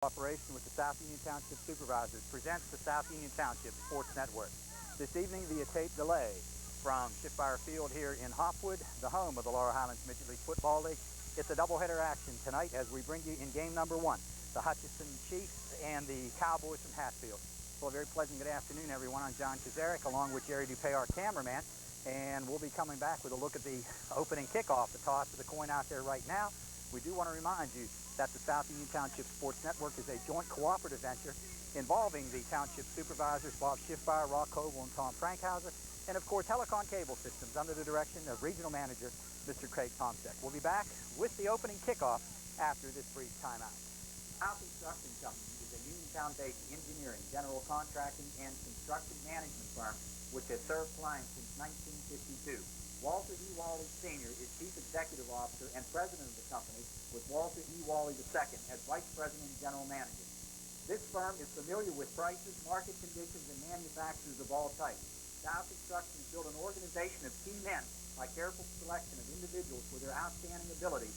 Cooperation with the South Union Township Supervisors presents the South Union Township Sports Network. This evening via tape delay from Shiftfire Field here in Hopwood, the home of the Laurel Highlands Midget League Football League. It's a doubleheader action tonight as we bring you in game number one, the Hutchinson Chiefs and the Cowboys from Hatfield. Well, a very pleasant good afternoon, everyone. I'm John Kazarek, along with Jerry Dupay, our cameraman, and we'll be coming back with a look at the opening kickoff, the toss of the coin out there right now. We do want to remind you that the South Union Township Sports Network is a joint cooperative venture involving the Township Supervisors, Bob Shiftfire, Rock Coble, and Tom Frankhauser, and of course Helicon Cable Systems under the direction of Regional Manager Mr. Craig Tomsek. We'll be back with the opening kickoff after this brief timeout. South Construction Company is a Uniontown-based engineering, general contracting, and construction management firm which has served clients since 1952. Walter E. Wally Sr. is Chief Executive Officer and President of the company, with Walter E. Wally II as Vice President and General Manager. This firm is familiar with prices, market conditions, and manufacturers of all types. Dow Construction has built an organization of key men by careful selection of individuals with their outstanding abilities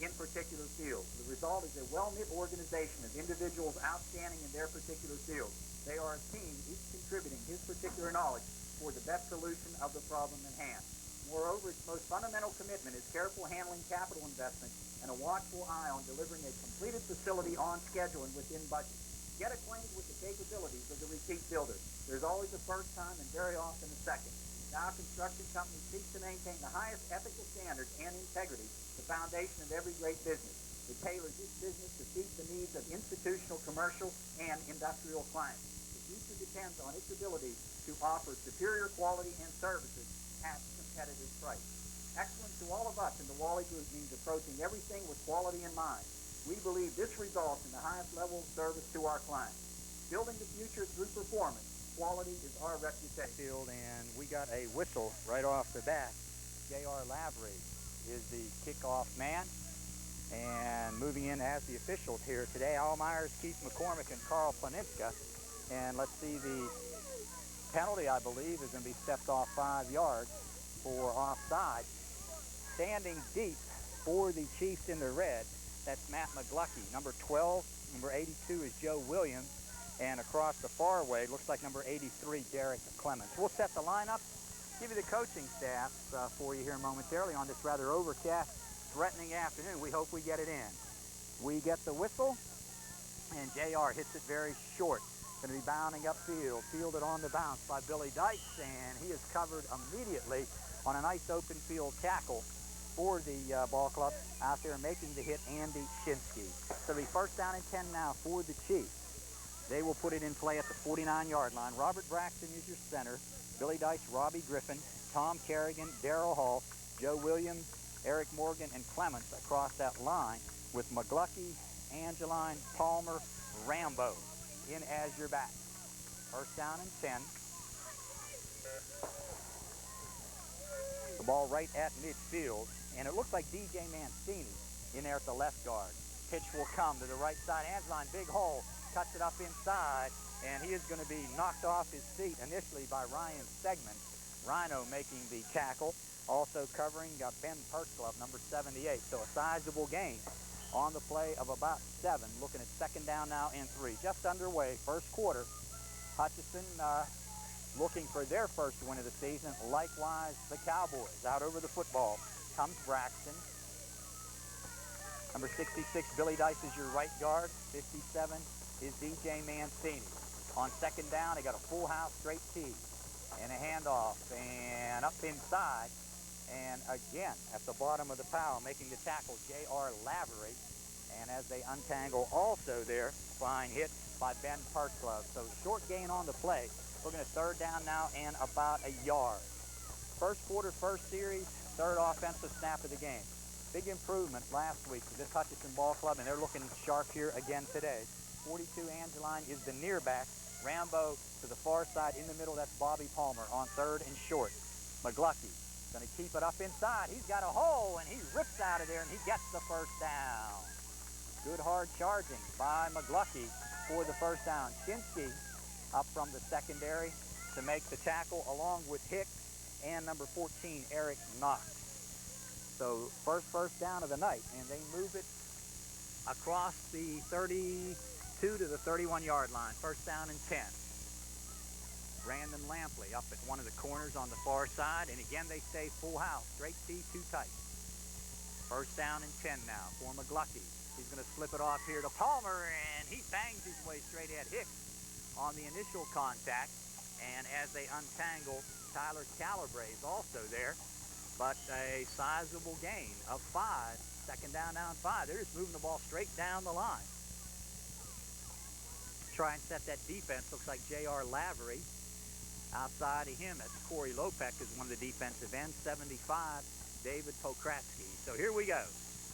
in particular fields. The result is a well-knit organization of individuals outstanding in their particular field. They are a team, each contributing his particular knowledge for the best solution of the problem in hand. Moreover, its most fundamental commitment is careful handling capital investment and a watchful eye on delivering a completed facility on schedule and within budget. Get acquainted with the capabilities of the repeat builder. There's always a first time and very often a second. Dow Construction Company seeks to maintain the highest ethical standards and integrity, the foundation of every great business. It tailors its business to suit the needs of institutional, commercial, and industrial clients. The future depends on its ability to offer superior quality and services at competitive price. Excellence to all of us in the Wally Group means approaching everything with quality in mind. We believe this results in the highest level of service to our clients. Building the future through performance, quality is our reputation. And we got a whistle right off the bat. J.R. Lavery is the kickoff man. And moving in as the officials here today, Al Myers, Keith McCormick, and Carl Planinska. And let's see, the penalty, I believe, is going to be stepped off 5 yards for offside. Standing deep for the Chiefs in the red, that's Matt McGlucky. Number 12, number 82 is Joe Williams. And across the far way, looks like number 83, Derek Clemens. We'll set the lineup, give you the coaching staff for you here momentarily on this rather overcast, threatening afternoon. We hope we get it in. We get the whistle, and JR hits it very short. Going to be bounding upfield, fielded on the bounce by Billy Dykes, and he is covered immediately on a nice open field tackle for the ball club out there making the hit, Andy Shinsky. So it'll be first down and 10 now for the Chiefs. They will put it in play at the 49-yard line. Robert Braxton is your center. Billy Dykes, Robbie Griffin, Tom Kerrigan, Darrell Hall, Joe Williams, Eric Morgan, and Clements across that line with McGlucky, Angeline, Palmer, Rambo in as your back. First down and 10. The ball right at midfield, and it looks like DJ Mancini in there at the left guard. Pitch will come to the right side. Angeline, big hole, cuts it up inside, and he is going to be knocked off his feet initially by Ryan Segman. Rhino making the tackle. Also covering Ben Pertzlove, number 78. So a sizable gain on the play of about 7. Looking at second down now and 3. Just underway, first quarter. Hutchinson looking for their first win of the season. Likewise, the Cowboys out over the football. Comes Braxton. Number 66, Billy Dice is your right guard. 57 is DJ Mancini. On second down, they got a full house straight tee and a handoff and up inside. And again, at the bottom of the pile, making the tackle, J.R. Lavery. And as they untangle also there, fine hit by Ben Pertzlove. So short gain on the play. Looking at third down now and about a yard. First quarter, first series, third offensive snap of the game. Big improvement last week for this Hutchinson ball club, and they're looking sharp here again today. 42, Angeline is the near back. Rambo to the far side. In the middle, that's Bobby Palmer on third and short. McGlucky going to keep it up inside. He's got a hole, and he rips out of there, and he gets the first down. Good hard charging by McGlucky for the first down. Shinsky up from the secondary to make the tackle along with Hicks and number 14, Eric Knox. So first down of the night, and they move it across the 30, 2 to the 31-yard line. First down and 10. Brandon Lampley up at one of the corners on the far side, and again they stay full house. Straight T, too tight. First down and 10 now for McGlucky. He's going to slip it off here to Palmer, and he bangs his way straight at Hicks on the initial contact. And as they untangle, Tyler Calabrese is also there, but a sizable gain of 5. Second down now and 5. They're just moving the ball straight down the line. Try and set that defense. Looks like J.R. Lavery. Outside of him, that's Corey Lopek is one of the defensive ends. 75, David Pokratsky. So here we go.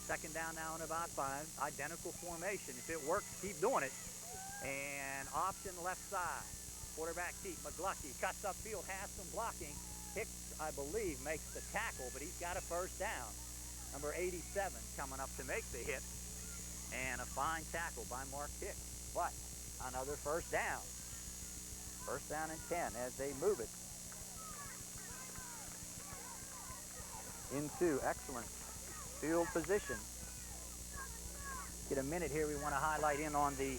Second down now and about 5. Identical formation. If it works, keep doing it. And option left side. Quarterback keep. McGlucky cuts upfield, has some blocking. Hicks, I believe, makes the tackle, but he's got a first down. Number 87 coming up to make the hit. And a fine tackle by Mark Hicks. But another first down. First down and 10 as they move it into excellent field position. Get a minute here. We want to highlight in on the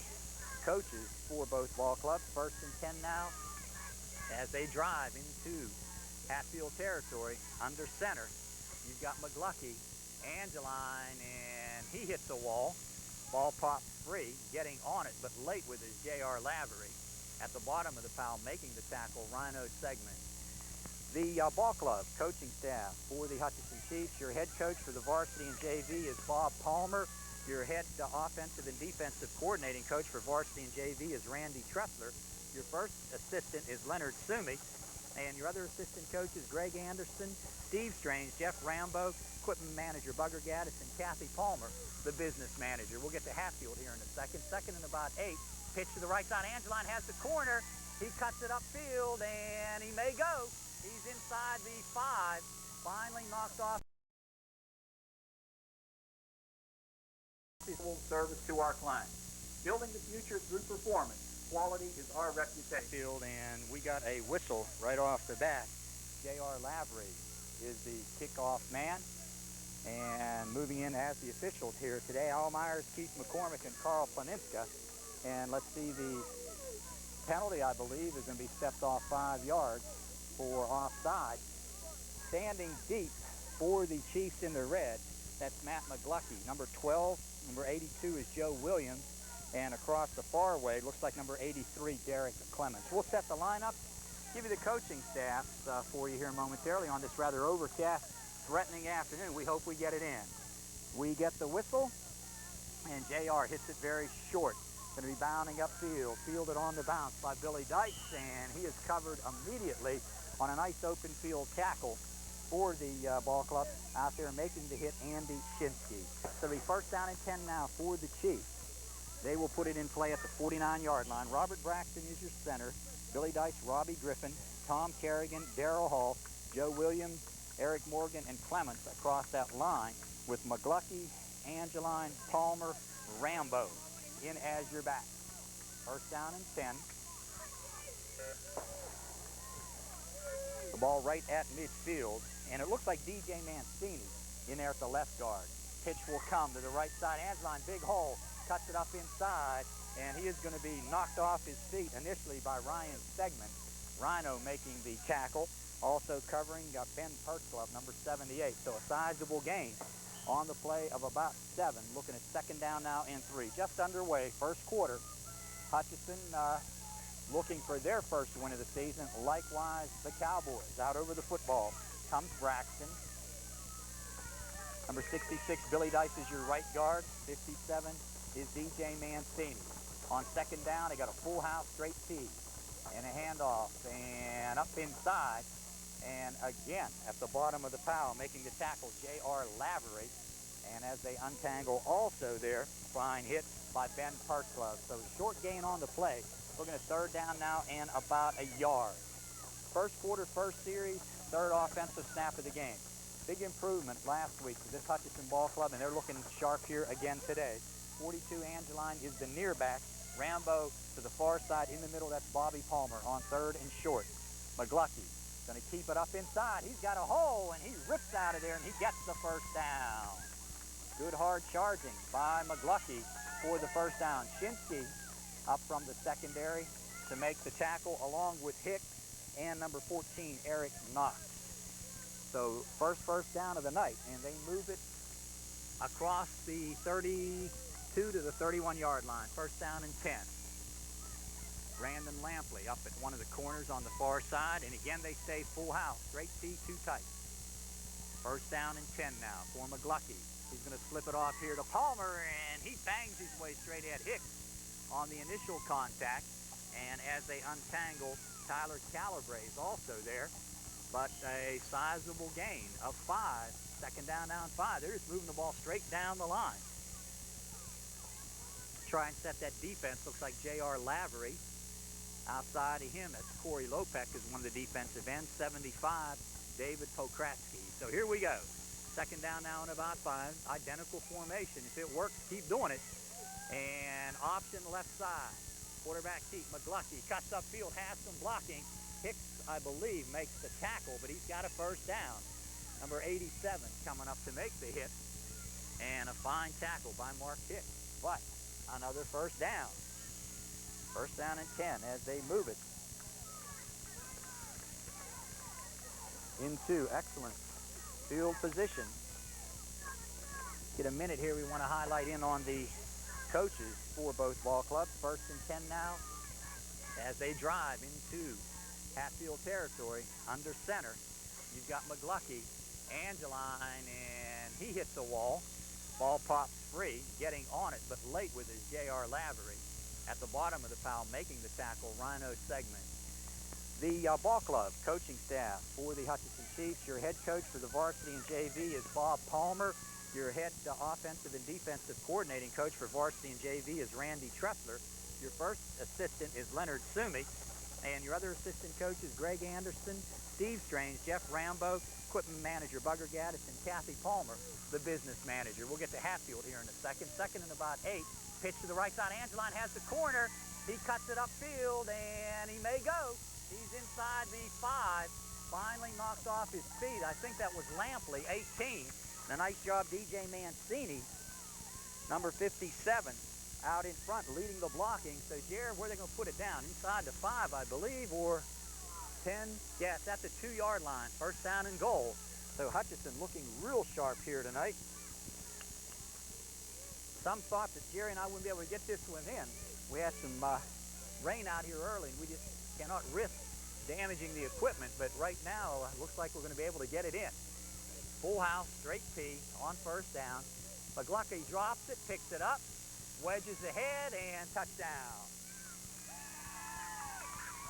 coaches for both ball clubs. First and 10 now as they drive into Hatfield territory under center. You've got McGlucky, Angeline, and he hits a wall. Ball pops free, getting on it, but late with his J.R. Lavery. At the bottom of the pile, making the tackle, Rhino Segment. The ball club coaching staff for the Hutchinson Chiefs. Your head coach for the varsity and JV is Bob Palmer. Your head offensive and defensive coordinating coach for varsity and JV is Randy Tressler. Your first assistant is Leonard Sumi. And your other assistant coaches, Greg Anderson, Steve Strange, Jeff Rambo, equipment manager Bugger Gaddis, and Kathy Palmer, the business manager. We'll get to Hatfield here in a second. Second and about 8. Pitch to the right side. Angeline has the corner. He cuts it upfield, and he may go. He's inside the 5. Finally knocked off. Service to our clients. Building the future through performance. Quality is our reputation. And we got a whistle right off the bat. J.R. Lavery is the kickoff man. And moving in as the officials here today, Al Myers, Keith McCormick, and Carl Planinska. And let's see, the penalty, I believe, is going to be stepped off 5 yards for offside. Standing deep for the Chiefs in the red, that's Matt McGlucky. Number 12, number 82 is Joe Williams. And across the far way, looks like number 83, Derek Clemens. We'll set the lineup, give you the coaching staff for you here momentarily on this rather overcast, threatening afternoon. We hope we get it in. We get the whistle, and JR hits it very short. Going to be bounding upfield, fielded on the bounce by Billy Dykes, and he is covered immediately on a nice open field tackle for the ball club out there making the hit, Andy Shinsky. So it'll be first down and 10 now for the Chiefs. They will put it in play at the 49-yard line. Robert Braxton is your center. Billy Dykes, Robbie Griffin, Tom Kerrigan, Darrell Hall, Joe Williams, Eric Morgan, and Clements across that line with McGlucky, Angeline, Palmer, Rambo in as your back. First down and 10. The ball right at midfield, and it looks like DJ Mancini in there at the left guard. Pitch will come to the right side. Angeline, big hole, cuts it up inside, and he is going to be knocked off his feet initially by Ryan Segment. Rhino making the tackle. Also covering Ben Pertzlove, number 78. So a sizable gain on the play of about 7. Looking at second down now and 3. Just underway, first quarter. Hutchinson looking for their first win of the season. Likewise, the Cowboys out over the football. Comes Braxton. Number 66, Billy Dice is your right guard. 57 is DJ Mancini. On second down, they got a full house straight T. And a handoff. And up inside. And again, at the bottom of the pile, making the tackle, J.R. Lavery. And as they untangle, also there, fine hit by Ben Pertzlove. So short gain on the play. Looking at third down now and about a yard. First quarter, first series, third offensive snap of the game. Big improvement last week for this Hutchinson ball club, and they're looking sharp here again today. 42, Angeline is the near back. Rambo to the far side. In the middle, that's Bobby Palmer on third and short. McGlucky going to keep it up inside. He's got a hole, and he rips out of there, and he gets the first down. Good hard charging by McGlucky for the first down. Shinsky up from the secondary to make the tackle, along with Hicks and number 14, Eric Knox. So first down of the night, and they move it across the 32 to the 31-yard line. First down and 10. Brandon Lampley up at one of the corners on the far side, and again they stay full house. Straight T, too tight. First down and 10 now for McGlucky. He's going to slip it off here to Palmer, and he bangs his way straight at Hicks on the initial contact. And as they untangle, Tyler Calabrese is also there, but a sizable gain of 5. Second down, now and 5. They're just moving the ball straight down the line. Try and set that defense. Looks like J.R. Lavery. Outside of him, that's Corey Lopek is one of the defensive ends. 75, David Pokratsky. So here we go. Second down now and about 5. Identical formation. If it works, keep doing it. And option left side. Quarterback keep. McGlucky cuts upfield, has some blocking. Hicks, I believe, makes the tackle, but he's got a first down. Number 87 coming up to make the hit. And a fine tackle by Mark Hicks. But another first down. First down and 10 as they move it into excellent field position. Get a minute here. We want to highlight in on the coaches for both ball clubs. First and 10 now as they drive into Hatfield territory under center. You've got McGlucky, Angeline, and he hits the wall. Ball pops free, getting on it, but late with his J.R. Lavery. At the bottom of the pile, making the tackle, Rhino Segment. The ball club coaching staff for the Hutchinson Chiefs. Your head coach for the varsity and JV is Bob Palmer. Your head offensive and defensive coordinating coach for varsity and JV is Randy Tressler. Your first assistant is Leonard Sumi. And your other assistant coaches, Greg Anderson, Steve Strange, Jeff Rambo, equipment manager Bugger Gaddis, and Kathy Palmer, the business manager. We'll get to Hatfield here in a second. Second and about 8. Pitch to the right side. Angeline has the corner. He cuts it upfield, and he may go. He's inside the 5. Finally knocked off his feet. I think that was Lampley, 18. And a nice job, DJ Mancini, number 57, out in front, leading the blocking. So, Jared, where are they going to put it down? Inside the 5, I believe, or 10? Yes, at the 2-yard line. First down and goal. So, Hutchinson looking real sharp here tonight. Some thought that Jerry and I wouldn't be able to get this one in. We had some rain out here early, and we just cannot risk damaging the equipment. But right now, it looks like we're going to be able to get it in. Full house, straight T, on first down. McGlucky drops it, picks it up, wedges ahead, and touchdown.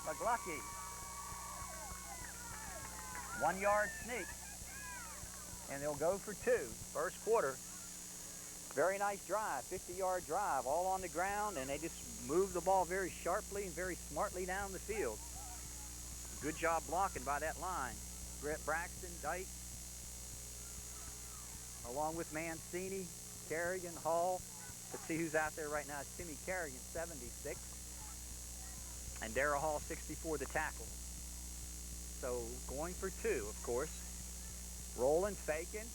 McGlucky. 1-yard sneak. And they'll go for 2. First quarter. Very nice drive, 50-yard drive, all on the ground, and they just move the ball very sharply and very smartly down the field. Good job blocking by that line. Braxton, Dyke, along with Mancini, Kerrigan, Hall. Let's see who's out there right now. It's Timmy Kerrigan, 76, and Darrell Hall, 64, the tackle. So going for 2, of course. Rolling, faking.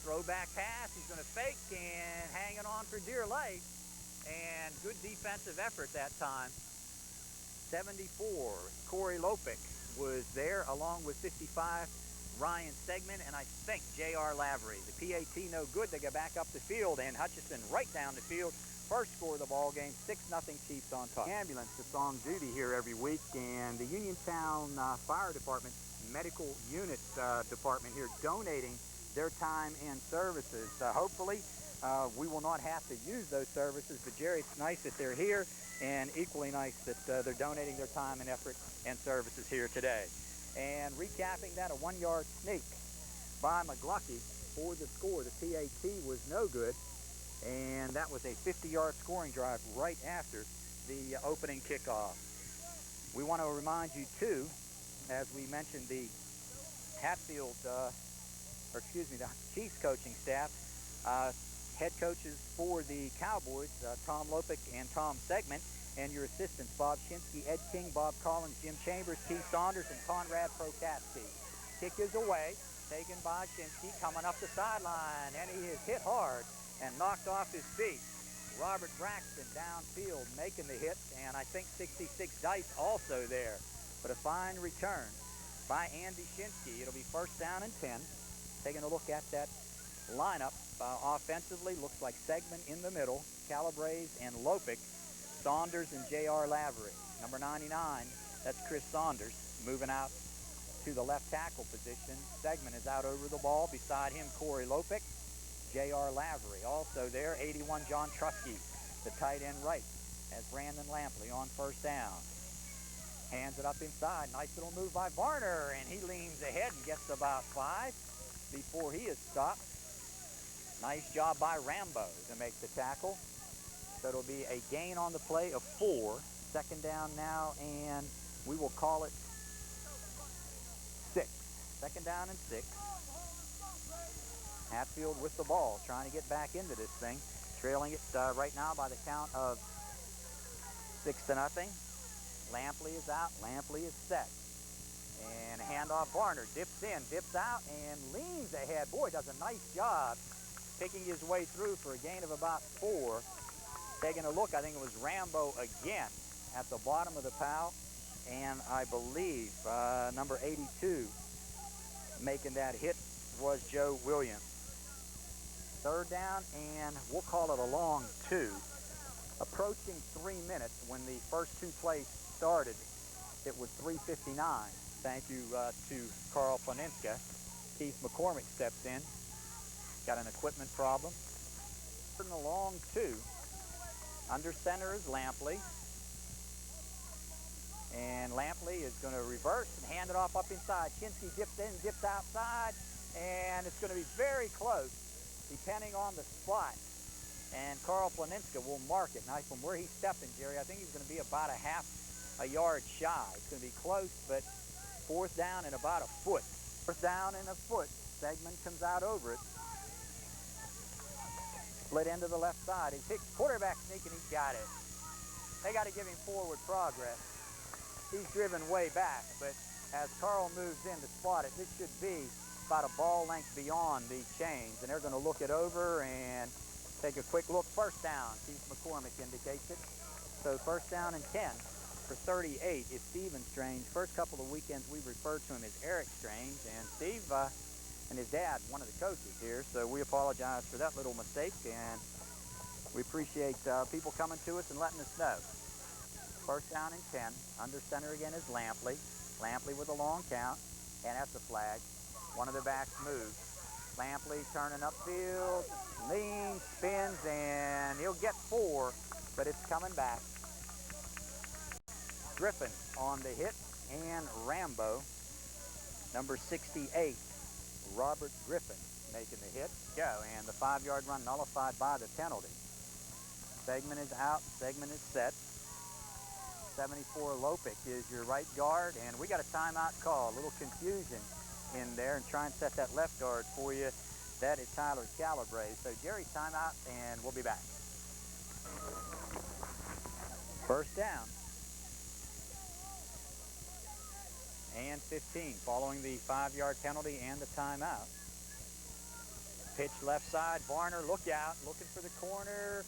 Throwback pass, he's going to fake and hanging on for dear life. And good defensive effort that time. 74, Corey Lopek was there along with 55, Ryan Stegman, and I think J.R. Lavery. The PAT no good. They go back up the field, and Hutchinson right down the field. First score of the ball game, 6-0 Chiefs on top. Ambulance that's on duty here every week, and the Uniontown Fire Department Medical Unit Department here donating their time and services. Hopefully, we will not have to use those services, but Jerry, it's nice that they're here, and equally nice that they're donating their time and effort and services here today. And recapping that, a 1-yard sneak by McGlucky for the score. The PAT was no good, and that was a 50-yard scoring drive right after the opening kickoff. We want to remind you, too, as we mentioned, the Hatfield the Chiefs coaching staff, head coaches for the Cowboys, Tom Lopek and Tom Segment, and your assistants, Bob Shinsky, Ed King, Bob Collins, Jim Chambers, Keith Saunders, and Conrad Prokatsky. Kick is away, taken by Shinsky, coming up the sideline, and he is hit hard and knocked off his feet. Robert Braxton downfield making the hit, and I think 66 Dice also there. But a fine return by Andy Shinsky. It'll be first down and 10. Taking a look at that lineup offensively, looks like Segman in the middle, Calabrese and Lopic, Saunders and J.R. Lavery. Number 99, that's Chris Saunders, moving out to the left tackle position. Segman is out over the ball. Beside him, Corey Lopic, J.R. Lavery. Also there, 81, John Trusky, the tight end right, as Brandon Lampley on first down. Hands it up inside. Nice little move by Varner, and he leans ahead and gets about 5 before he is stopped. Nice job by Rambo to make the tackle. So it'll be a gain on the play of 4. Second down now, and we will call it 6. Second down and 6. Hatfield with the ball, trying to get back into this thing. Trailing it right now by the count of 6-0. Lampley is out. Lampley is set. And a handoff. Varner dips in, dips out, and leans ahead. Boy, does a nice job picking his way through for a gain of about 4. Taking a look, I think it was Rambo again at the bottom of the pile. And I believe number 82 making that hit was Joe Williams. Third down, and we'll call it a long 2. Approaching 3 minutes. When the first 2 plays started, it was 3:59. Thank you to Carl Planinska. Keith McCormick steps in. Got an equipment problem. In the long 2. Under center is Lampley. And Lampley is going to reverse and hand it off up inside. Shinsky dips in, dips outside, and it's going to be very close, depending on the spot. And Carl Planinska will mark it. Now, from where he's stepping, Jerry, I think he's going to be about a yard shy. It's going to be close, but fourth down and about a foot. Fourth down and a foot. Segman comes out over it. Split into the left side. His Hicks quarterback sneaking, he's got it. They got to give him forward progress. He's driven way back, but as Carl moves in to spot it, this should be about a ball length beyond the chains, and they're going to look it over and take a quick look. First down, Keith McCormick indicates it. So first down and 10 for 38 is Stephen Strange. First couple of weekends we've referred to him as Eric Strange, and Steve and his dad, one of the coaches here, so we apologize for that little mistake, and we appreciate people coming to us and letting us know. First down and 10. Under center again is Lampley. Lampley with a long count, and that's a flag. One of the backs moves. Lampley turning upfield, leans, spins, and he'll get 4, but it's coming back. Griffin on the hit, and Rambo, number 68, Robert Griffin, making the hit. Go, and the 5-yard run nullified by the penalty. Segman is out. Segman is set. 74 Lopic is your right guard, and we got a timeout call. A little confusion in there, and try and set that left guard for you. That is Tyler Calabrese. So Jerry, timeout, and we'll be back. First down. And 15 following the 5-yard penalty and the timeout. Pitch left side. Varner, look out, looking for the corner.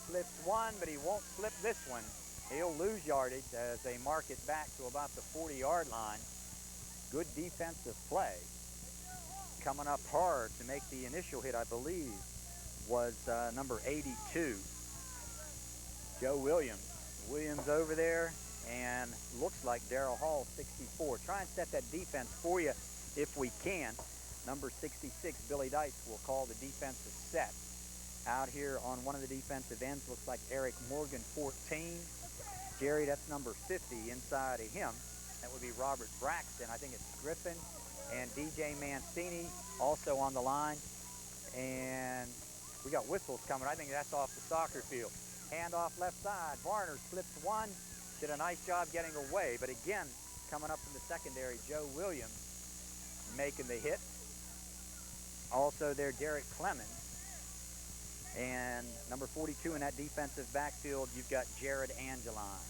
Slips one, but he won't slip this one. He'll lose yardage as they mark it back to about the 40-yard line. Good defensive play. Coming up hard to make the initial hit, I believe, was number 82, Joe Williams. Williams over there, and looks like Darrell Hall, 64. Try and set that defense for you if we can. Number 66, Billy Dice, will call the defensive set. Out here on one of the defensive ends looks like Eric Morgan, 14. Jerry, that's number 50 inside of him. That would be Robert Braxton. I think it's Griffin and DJ Mancini also on the line. And we got whistles coming. I think that's off the soccer field. Handoff left side. Varner slips one. Did a nice job getting away. But again, coming up from the secondary, Joe Williams making the hit. Also there, Derek Clemens. And number 42 in that defensive backfield, you've got Jared Angeline.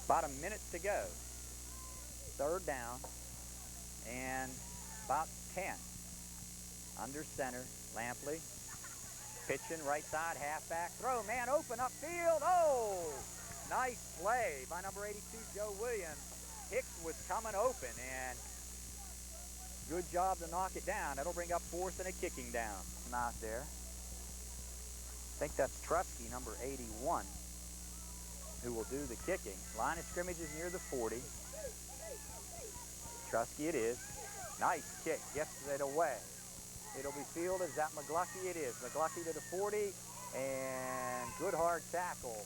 About a minute to go. Third down and about 10. Under center, Lampley. Pitching right side, halfback throw, man open upfield. Oh, nice play by number 82, Joe Williams. Hicks was coming open, and good job to knock it down. That'll bring up fourth and a kicking down. Not there. I think that's Trusky, number 81, who will do the kicking. Line of scrimmage is near the 40. Trusky it is. Nice kick, gets it away. It'll be fielded. Is that McGlucky? It is. McGlucky to the 40, and good hard tackle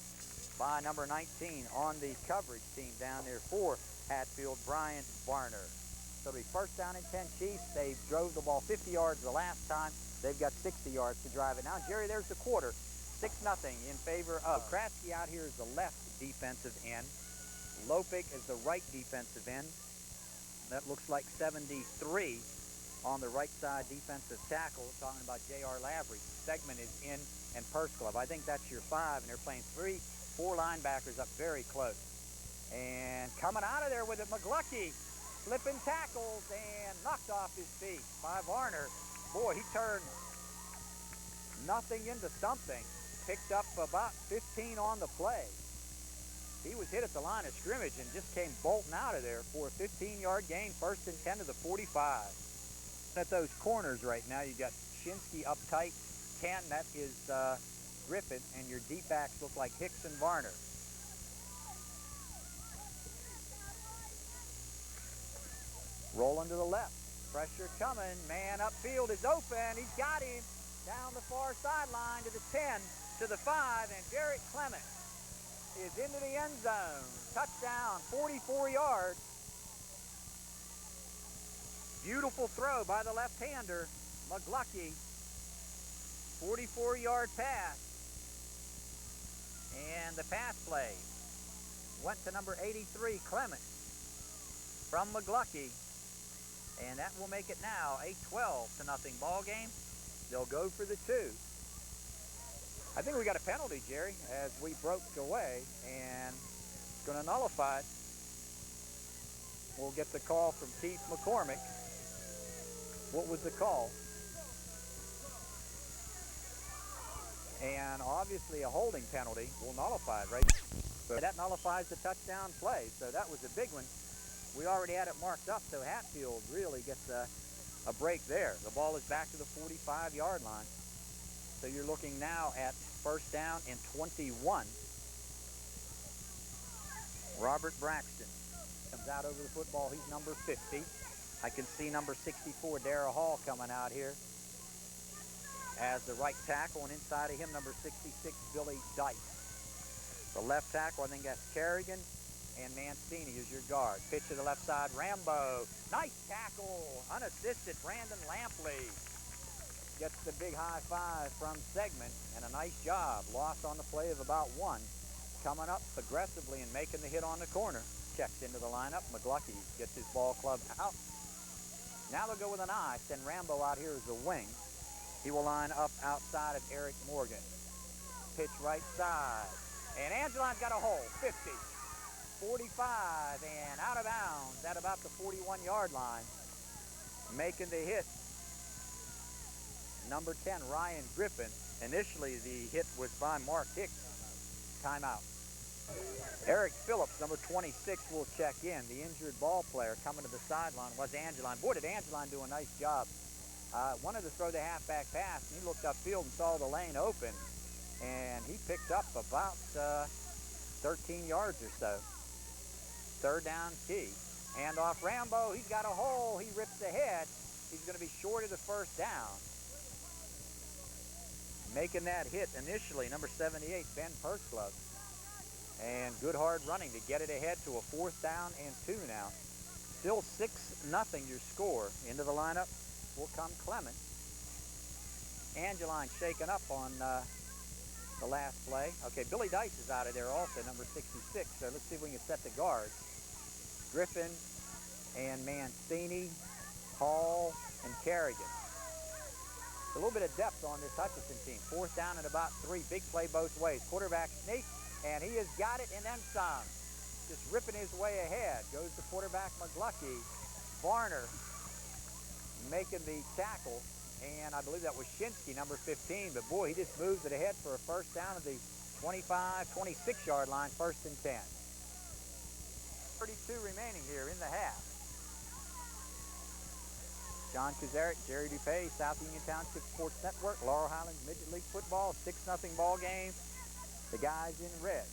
by number 19 on the coverage team down there for Hatfield, Brian Varner. So it'll be first down and 10 Chiefs. They drove the ball 50 yards the last time. They've got 60 yards to drive it. Now, Jerry, there's the quarter. 6-0 in favor of. Kratzky out here is the left defensive end. Lopik is the right defensive end. That looks like 73 on the right side defensive tackle. Talking about J.R. Lavery. Segment is in and Purse Glove. I think that's your 5, and they're playing 4 linebackers up very close. And coming out of there with it, McGlucky slipping tackles and knocked off his feet by Varner. Boy, he turned nothing into something. Picked up about 15 on the play. He was hit at the line of scrimmage and just came bolting out of there for a 15-yard gain, first and 10 to the 45. At those corners right now, you got Shinsky up tight, 10, that is Griffin, and your deep backs look like Hicks and Varner. Rolling to the left, pressure coming, man upfield is open, he's got him down the far sideline to the 10, to the 5, and Derek Clement is into the end zone. Touchdown, 44 yards. Beautiful throw by the left-hander, McGlucky. 44-yard pass. And the pass play went to number 83, Clement, from McGlucky. And that will make it now a 12-0 ball game. They'll go for the 2. I think we got a penalty, Jerry, as we broke away, and it's going to nullify it. We'll get the call from Keith McCormick. What was the call? And obviously a holding penalty will nullify it, right? But that nullifies the touchdown play, so that was a big one. We already had it marked up, so Hatfield really gets a break there. The ball is back to the 45-yard line. So you're looking now at first down and 21. Robert Braxton comes out over the football. He's number 50. I can see number 64, Darrell Hall, coming out here as the right tackle, and inside of him, number 66, Billy Dice. The left tackle, I think that's Kerrigan, and Mancini is your guard. Pitch to the left side, Rambo. Nice tackle, unassisted, Brandon Lampley gets the big high five from Segment, and a nice job. Loss on the play of about 1. Coming up aggressively and making the hit on the corner. Checks into the lineup. McGlucky gets his ball club out. Now they'll go with an eye. Send Rambo out here as the wing. He will line up outside of Eric Morgan. Pitch right side. And Angeline's got a hole. 50, 45, and out of bounds at about the 41-yard line. Making the hit, number 10, Ryan Griffin. Initially, the hit was by Mark Hicks. Timeout. Eric Phillips, number 26, will check in. The injured ball player coming to the sideline was Angeline. Boy, did Angeline do a nice job. Wanted to throw the halfback pass, and he looked upfield and saw the lane open, and he picked up about 13 yards or so. Third down key. Hand off Rambo. He's got a hole. He rips ahead. He's going to be short of the first down. Making that hit initially, number 78, Ben Purseglove. And good hard running to get it ahead to a 4th down and 2 now. Still 6-0 your score. Into the lineup will come Clement. Angeline shaken up on the last play. Okay, Billy Dice is out of there also, number 66. So let's see if we can set the guards. Griffin and Mancini, Hall, and Kerrigan. A little bit of depth on this Hutchinson team. 4th down and about 3. Big play both ways. Quarterback sneak, and he has got it and then some. Just ripping his way ahead. Goes the quarterback McGlucky. Varner making the tackle and I believe that was Shinsky, number 15. But boy, he just moves it ahead for a first down at the 25, 26-yard line, 1st and 10. 32 remaining here in the half. John Kazaric, Jerry DuPay, South Union Township Sports Network, Laurel Highlands Midget League Football, 6-0 ball game. The guys in red,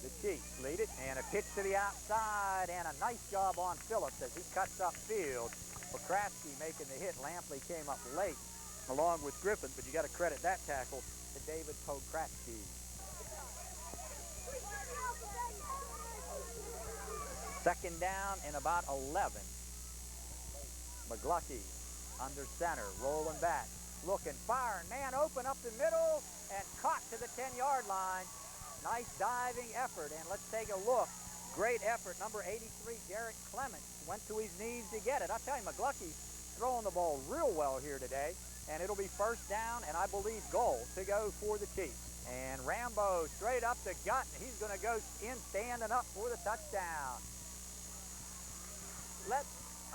the Chiefs, lead it, and a pitch to the outside, and a nice job on Phillips as he cuts upfield. Pokraski making the hit. Lampley came up late along with Griffin, but you got to credit that tackle to David Pokraski. Second down and about 11. McGlucky under center, rolling back, looking, firing, man open up the middle, and caught to the 10-yard line. Nice diving effort, and let's take a look. Great effort. Number 83, Derek Clements, went to his knees to get it. I'll tell you, McGlucky's throwing the ball real well here today, and it'll be first down, and I believe goal to go for the Chiefs. And Rambo straight up the gut, and he's going to go in standing up for the touchdown.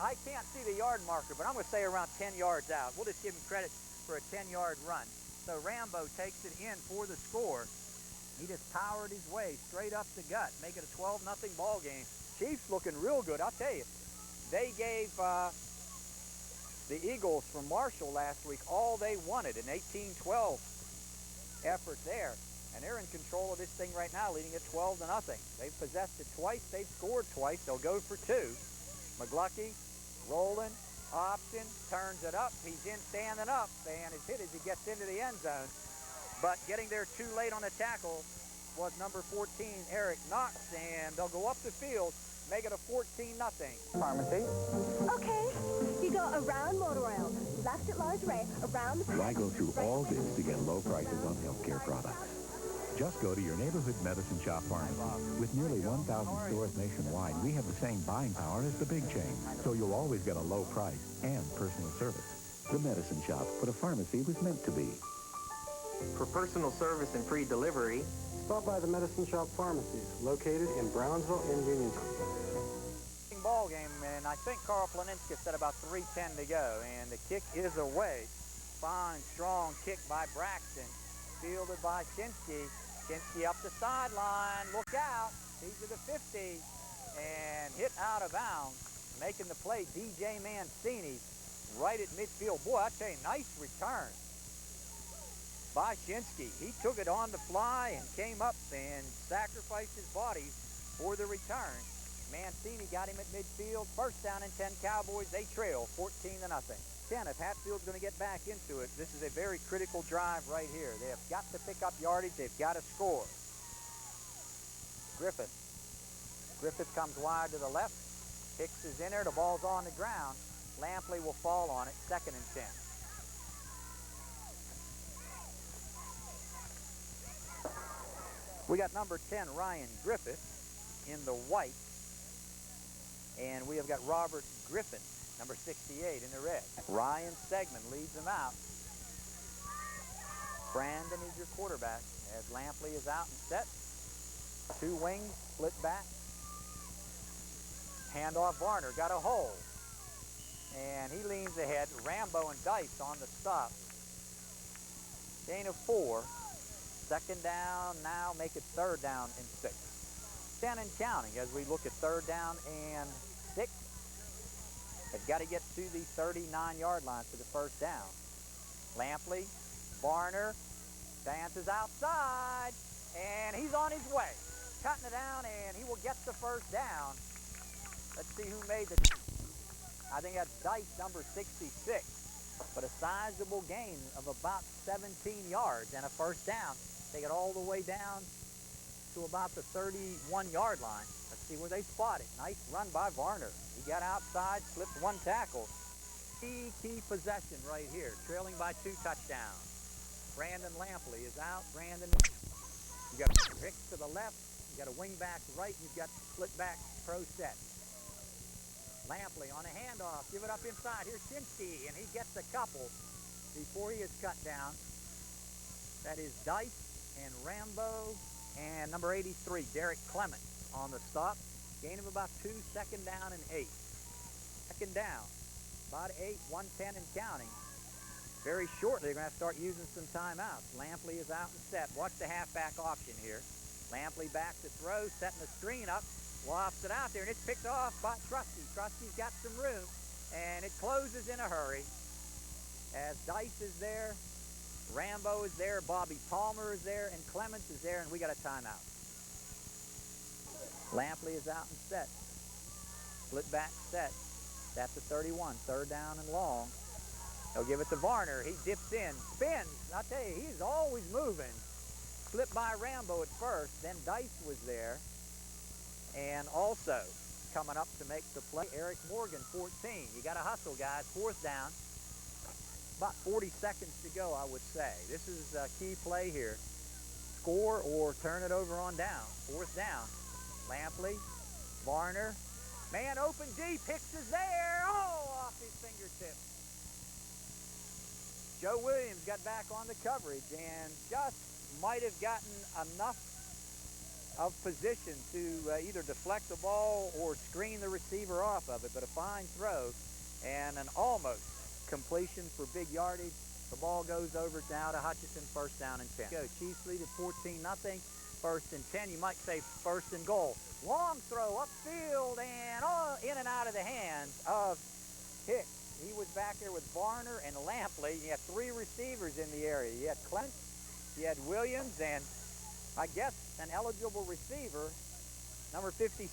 I can't see the yard marker, but I'm going to say around 10 yards out. We'll just give him credit for a 10-yard run. So Rambo takes it in for the score. He just powered his way straight up the gut, make it a 12-0 ball game. Chiefs looking real good. I'll tell you, they gave the Eagles from Marshall last week all they wanted, an 18-12 effort there. And they're in control of this thing right now, leading it 12-0. They've possessed it twice. They've scored twice. They'll go for 2. McGlucky rolling, option, turns it up. He's in standing up, and is hit as he gets into the end zone. But getting there too late on the tackle was number 14, Eric Knox, and they'll go up the field, make it a 14-0. Pharmacy. Okay, you go around motor oil, left at Large Ray, around the... Why go through all this to get low prices on healthcare products? Just go to your neighborhood medicine shop pharmacy. With nearly 1,000 stores nationwide, we have the same buying power as the big chain, so you'll always get a low price and personal service. The medicine shop, what a pharmacy was meant to be. For personal service and free delivery, stop by the Medicine Shop Pharmacies, located in Brownsville and Uniontown. Ball game, and I think Carl Planinska said about 3:10 to go, and the kick is away. Fine, strong kick by Braxton, fielded by Shinsky. Shinsky up the sideline, look out, he's to the 50, and hit out of bounds. Making the play, DJ Mancini, right at midfield. Boy, I tell you, nice return by Shinsky. He took it on the fly and came up and sacrificed his body for the return. Mancini got him at midfield. First down and 10 Cowboys. They trail 14-0. 10, if Hatfield's going to get back into it, this is a very critical drive right here. They have got to pick up yardage. They've got to score. Griffith. Griffith comes wide to the left. Hicks is in there. The ball's on the ground. Lampley will fall on it. 2nd and 10. We got number 10, Ryan Griffith, in the white. And we have got Robert Griffin, number 68, in the red. Ryan Stegman leads them out. Brandon is your quarterback as Lampley is out and set. 2 wings, split back. Handoff, Varner got a hole. And he leans ahead. Rambo and Dice on the stop. Gain of 4. 2nd down, now make it 3rd down and 6. 10 and counting as we look at 3rd down and 6. They've got to get to the 39-yard line for the first down. Lampley, Varner, dances outside, and he's on his way. Cutting it down, and he will get the first down. Let's see who made the... I think that's Dice, number 66. But a sizable gain of about 17 yards and a first down. Take it all the way down to about the 31-yard line. Let's see where they spot it. Nice run by Varner. He got outside, slipped 1 tackle. Key possession right here, trailing by 2 touchdowns. Brandon Lampley is out. Brandon, you got Hicks to the left, you got a wing back right, and you've got split back pro set. Lampley on a handoff, give it up inside. Here's Shinsky, and he gets a couple before he is cut down. That is Dice and Rambo and number 83, Derek Clements on the stop. Gain of about 2, 2nd down and 8. 2nd down, about 8, 110 and counting. very shortly they're going to have to start using some timeouts. Lampley is out and set. Watch the halfback option here. Lampley back to throw, setting the screen up, lofts it out there, and it's picked off by Trusty. Trusty's got some room, and it closes in a hurry as Dice is there, Rambo is there, Bobby Palmer is there, and Clements is there, and we got a timeout. Lampley is out and set. Split back set. That's the 31, third down and long. They'll give it to Varner. He dips in, spins. I'll tell you, he's always moving. Slipped by Rambo at first, then Dice was there. And also coming up to make the play, Eric Morgan, 14. You got to hustle, guys. Fourth down. About 40 seconds to go, I would say. This is a key play here. Score or turn it over on down. Fourth down. Lampley, Varner. Man open deep. Hicks is there. Oh, off his fingertips. Joe Williams got back on the coverage and just might have gotten enough of position to either deflect the ball or screen the receiver off of it, but a fine throw and an almost completion for big yardage. The ball goes over now to Hutchinson, first down and 10. Go, Chiefs lead at 14-0, first and 10. You might say first and goal. Long throw upfield and in and out of the hands of Hicks. He was back there with Varner and Lampley. You had three receivers in the area. You had Clements, you had Williams, and I guess an eligible receiver, number 57,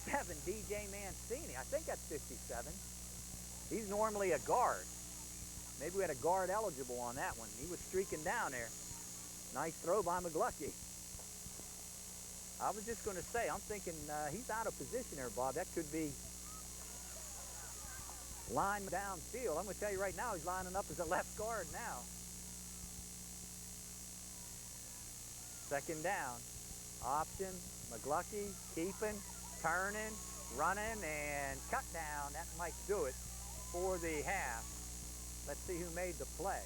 DJ Mancini. I think that's 57. He's normally a guard. Maybe we had a guard eligible on that one. He was streaking down there. Nice throw by McGlucky. I was just going to say, I'm thinking he's out of position there, Bob. That could be line downfield. I'm going to tell you right now, he's lining up as a left guard now. Second down. Option, McGlucky, keeping, turning, running, and cut down. That might do it for the half. Let's see who made the play.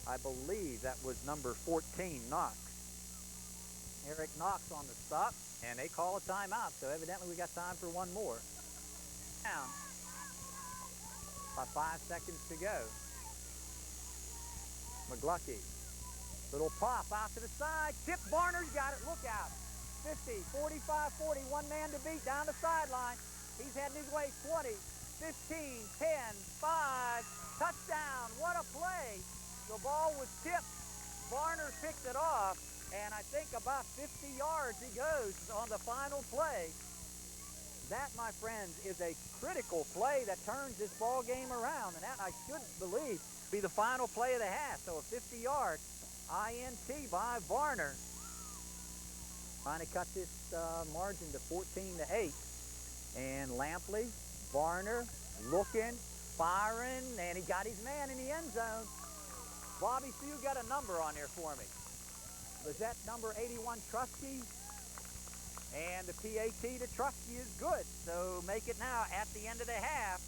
I believe that was number 14, Knox. Eric Knox on the stop, and they call a timeout, so evidently we got time for one more. Down. About 5 seconds to go. McGlucky. Little pop out to the side. Tip Varner's got it. Look out. 50, 45, 40. One man to beat down the sideline. He's heading his way. 20, 15, 10, 5. Touchdown. What a play. The ball was tipped. Varner picked it off. And I think about 50 yards he goes on the final play. That, my friends, is a critical play that turns this ball game around, and that I should believe be the final play of the half. So a 50-yard INT by Varner. Trying to cut this margin to 14-8. And Lampley, Varner, looking, firing, and he got his man in the end zone. Bobby, so you got a number on there for me. Was that number 81 Trusky? And the PAT to Trusky is good. So make it now at the end of the half.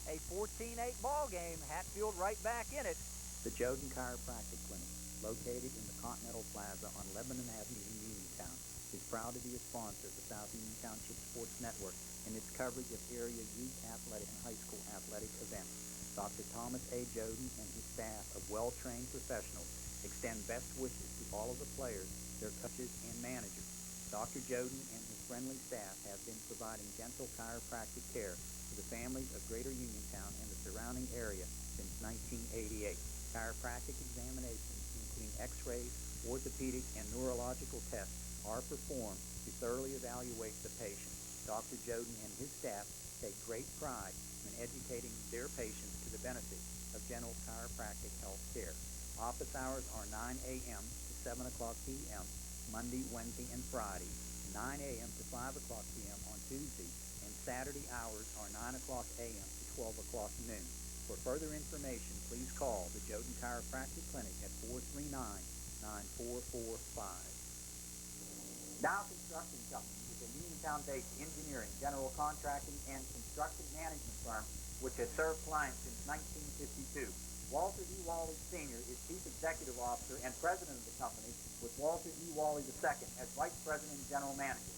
A 14-8 ball game. Hatfield right back in it. The Joden Chiropractic Clinic, located in the Continental Plaza on Lebanon Avenue in Uniontown, is proud to be a sponsor of the South Union Township Sports Network and its coverage of area youth athletic and high school athletic events. Dr. Thomas A. Joden and his staff of well-trained professionals extend best wishes to all of the players, their coaches, and managers. Dr. Joden and his friendly staff have been providing dental chiropractic care to the families of Greater Uniontown and the surrounding area since 1988. Chiropractic examinations, including x-rays, orthopedic, and neurological tests, are performed to thoroughly evaluate the patient. Dr. Joden and his staff take great pride in educating their patients to the benefits of general chiropractic health care. Office hours are 9 a.m. to 7 o'clock p.m. Monday, Wednesday, and Friday, 9 a.m. to 5 o'clock p.m. on Tuesday, and Saturday hours are 9 o'clock a.m. to 12 o'clock noon. For further information, please call the Joden Chiropractic Clinic at 439-9445. Dow Construction Company is a Uniontown-based engineering, general contracting, and construction management firm which has served clients since 1952. Walter E. Wally Sr. is Chief Executive Officer and President of the company, with Walter E. Wally II as Vice President and General Manager.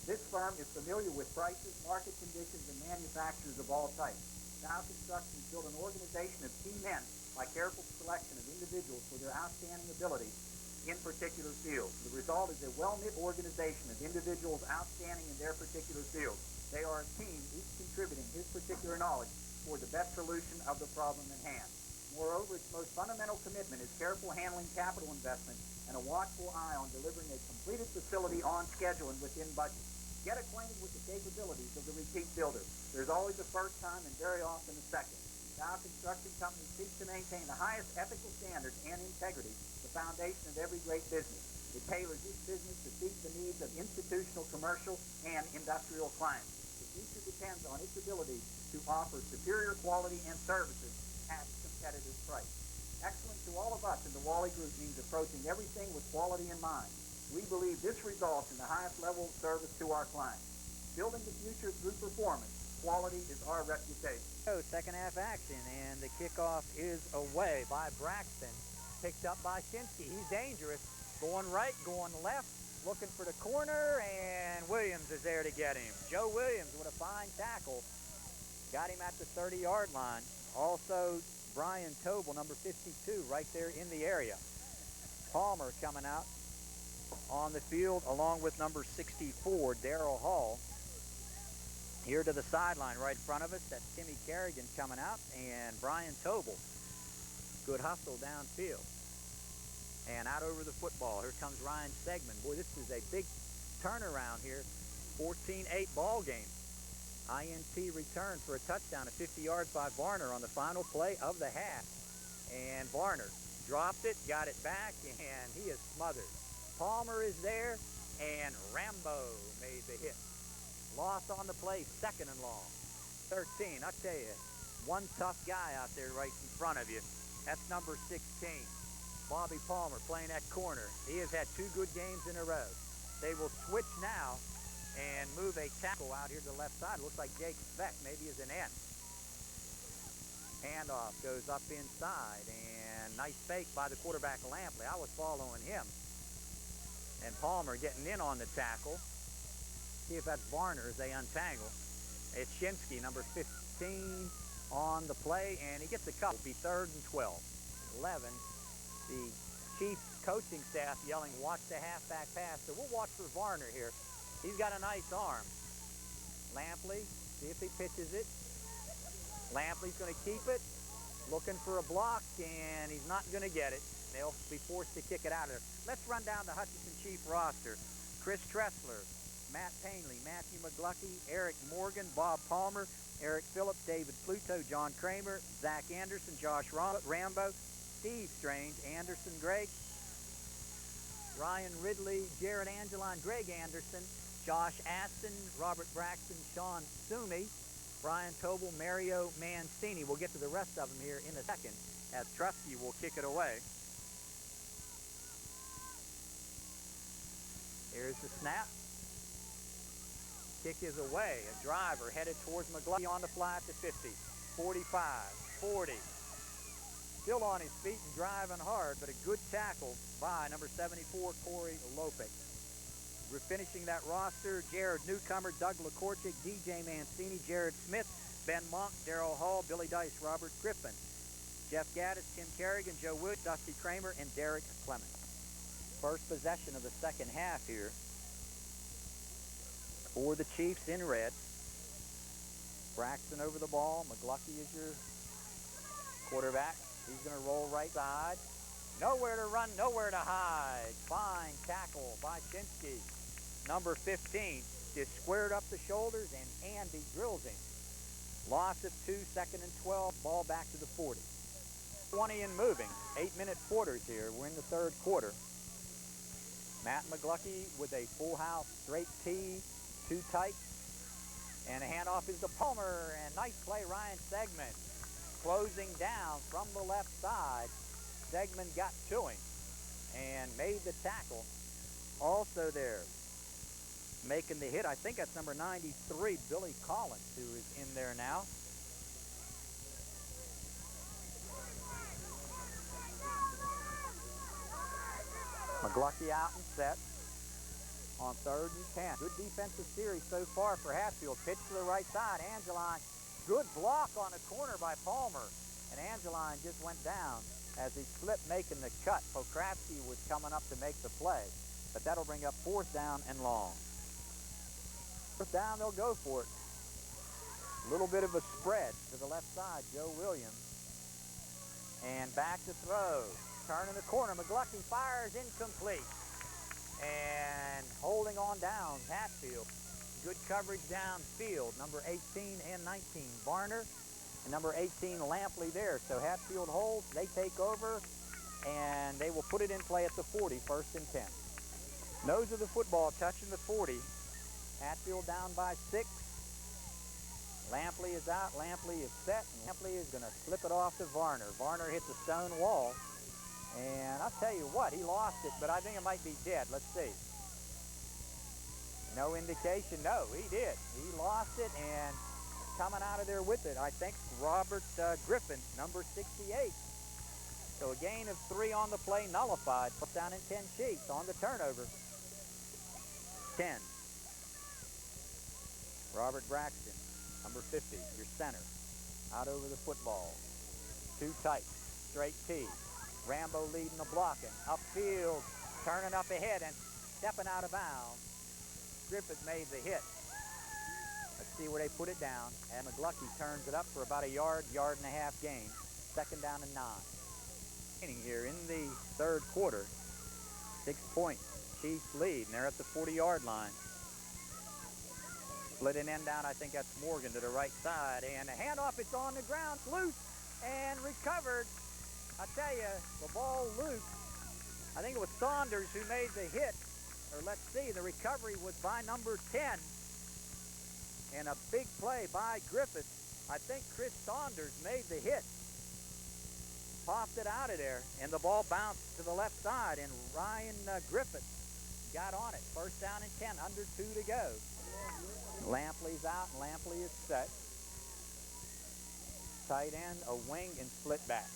This firm is familiar with prices, market conditions, and manufacturers of all types. Dow Construction built an organization of key men by careful selection of individuals for their outstanding abilities in particular fields. The result is a well-knit organization of individuals outstanding in their particular field. They are a team, each contributing his particular knowledge for the best solution of the problem in hand. Moreover, its most fundamental commitment is careful handling capital investment and a watchful eye on delivering a completed facility on schedule and within budget. Get acquainted with the capabilities of the repeat builder. There's always a first time and very often a second. Dow Construction Company seeks to maintain the highest ethical standards and integrity, the foundation of every great business. It tailors each business to suit the needs of institutional, commercial, and industrial clients. The future depends on its ability to offer superior quality and services at competitive price. Excellence to all of us in the Wally Group means approaching everything with quality in mind. We believe this results in the highest level of service to our clients. Building the future through performance, quality is our reputation. So second half action, and the kickoff is away by Braxton. Picked up by Shinsky. He's dangerous. Going right, going left, looking for the corner, and Williams is there to get him. Joe Williams with a fine tackle. Got him at the 30-yard line. Also, Brian Tobel, number 52, right there in the area. Palmer coming out on the field along with number 64, Darrell Hall. Here to the sideline right in front of us, that's Timmy Kerrigan coming out, and Brian Tobel. Good hustle downfield. And out over the football, here comes Ryan Stegman. Boy, this is a big turnaround here. 14-8 ball game. INT return for a touchdown at 50 yards by Varner on the final play of the half. And Varner dropped it, got it back, and he is smothered. Palmer is there, and Rambo made the hit. Loss on the play, second and long. 13, I'll tell you, one tough guy out there right in front of you. That's number 16, Bobby Palmer, playing that corner. He has had 2 good games in a row. They will switch now and move a tackle out here to the left side. Looks like Jake Speck maybe is an end. Handoff goes up inside, and nice fake by the quarterback Lampley. I was following him. And Palmer getting in on the tackle. See if that's Varner as they untangle. It's Shinsky, number 15, on the play, and he gets a couple. It'll be 3rd and 12. 11. The Chiefs coaching staff yelling, watch the halfback pass. So we'll watch for Varner here. He's got a nice arm. Lampley, see if he pitches it. Lampley's going to keep it. Looking for a block, and he's not going to get it. They'll be forced to kick it out of there. Let's run down the Hutchinson Chief roster. Chris Tressler, Matt Painley, Matthew McGluckey, Eric Morgan, Bob Palmer, Eric Phillips, David Pluto, John Kramer, Zach Anderson, Josh Rambo, Steve Strange, Anderson Gregg, Ryan Ridley, Jared Angeline, Greg Anderson, Josh Aston, Robert Braxton, Sean Sumi, Brian Tobel, Mario Mancini. We'll get to the rest of them here in a second as Trusky will kick it away. Here's the snap. Kick is away. A driver headed towards McGluckey on the fly at the 50, 45, 40. Still on his feet and driving hard, but a good tackle by number 74, Corey Lopez. We're finishing that roster. Jared Newcomer, Doug LaCourcic, DJ Mancini, Jared Smith, Ben Monk, Darrell Hall, Billy Dice, Robert Griffin, Jeff Gaddis, Tim Kerrigan, Joe Wood, Dusty Kramer, and Derek Clement. First possession of the second half here for the Chiefs in red. Braxton over the ball. McGluckey is your quarterback. He's going to roll right side. Nowhere to run, nowhere to hide. Fine tackle by Shinsky. Number 15 just squared up the shoulders, and Andy drills him. Loss of 2, 2nd and 12. Ball back to the 40. 20 and moving. 8-minute quarters here. We're in the 3rd quarter. Matt McGluckey with a full house straight tee, 2 tight, and a handoff is to Palmer, and nice play, Ryan Stegman. Closing down from the left side. Stegman got to him and made the tackle. Also there, making the hit, I think that's number 93, Billy Collins, who is in there now. McGluckey out and set on 3rd and 10. Good defensive series so far for Hatfield. Pitch to the right side. Angeline, good block on the corner by Palmer. and Angeline just went down as he slipped making the cut. Pokraski was coming up to make the play, but that'll bring up 4th down and long. 4th down, they'll go for it. A little bit of a spread to the left side, Joe Williams. And back to throw. Turning the corner, McGluckie fires incomplete. And holding on down, Hatfield. Good coverage downfield, number 18 and 19, Varner, and number 18, Lampley there. So Hatfield holds, they take over, and they will put it in play at the 40, 1st and 10. Nose of the football touching the 40. Hatfield down by 6. Lampley is out, Lampley is set, and Lampley is going to slip it off to Varner. Varner hits a stone wall, and I'll tell you what, he lost it, but I think it might be dead. Let's see. No indication. No, he did. He lost it, and coming out of there with it, I think, Robert Griffin, number 68. So a gain of 3 on the play, nullified. Put down in 10 Chiefs on the turnover. 10. Robert Braxton, number 50, your center. Out over the football. 2 tight, straight T. Rambo leading the blocking. Upfield, turning up ahead and stepping out of bounds. Griffith made the hit. Let's see where they put it down. And McGluckie turns it up for about a yard, yard and a half gain. 2nd down and 9. Here in the 3rd quarter. 6 points. Chiefs lead, and they're at the 40-yard line. Split an end down. I think that's Morgan to the right side. And a handoff, it's on the ground. Loose and recovered. I tell you, the ball loose. I think it was Saunders who made the hit. Or let's see, the recovery was by number 10. And a big play by Griffith. I think Chris Saunders made the hit. Popped it out of there, and the ball bounced to the left side, and Ryan Griffith got on it. 1st down and 10, under 2 to go. Lampley's out, and Lampley is set. Tight end, a wing, and split back.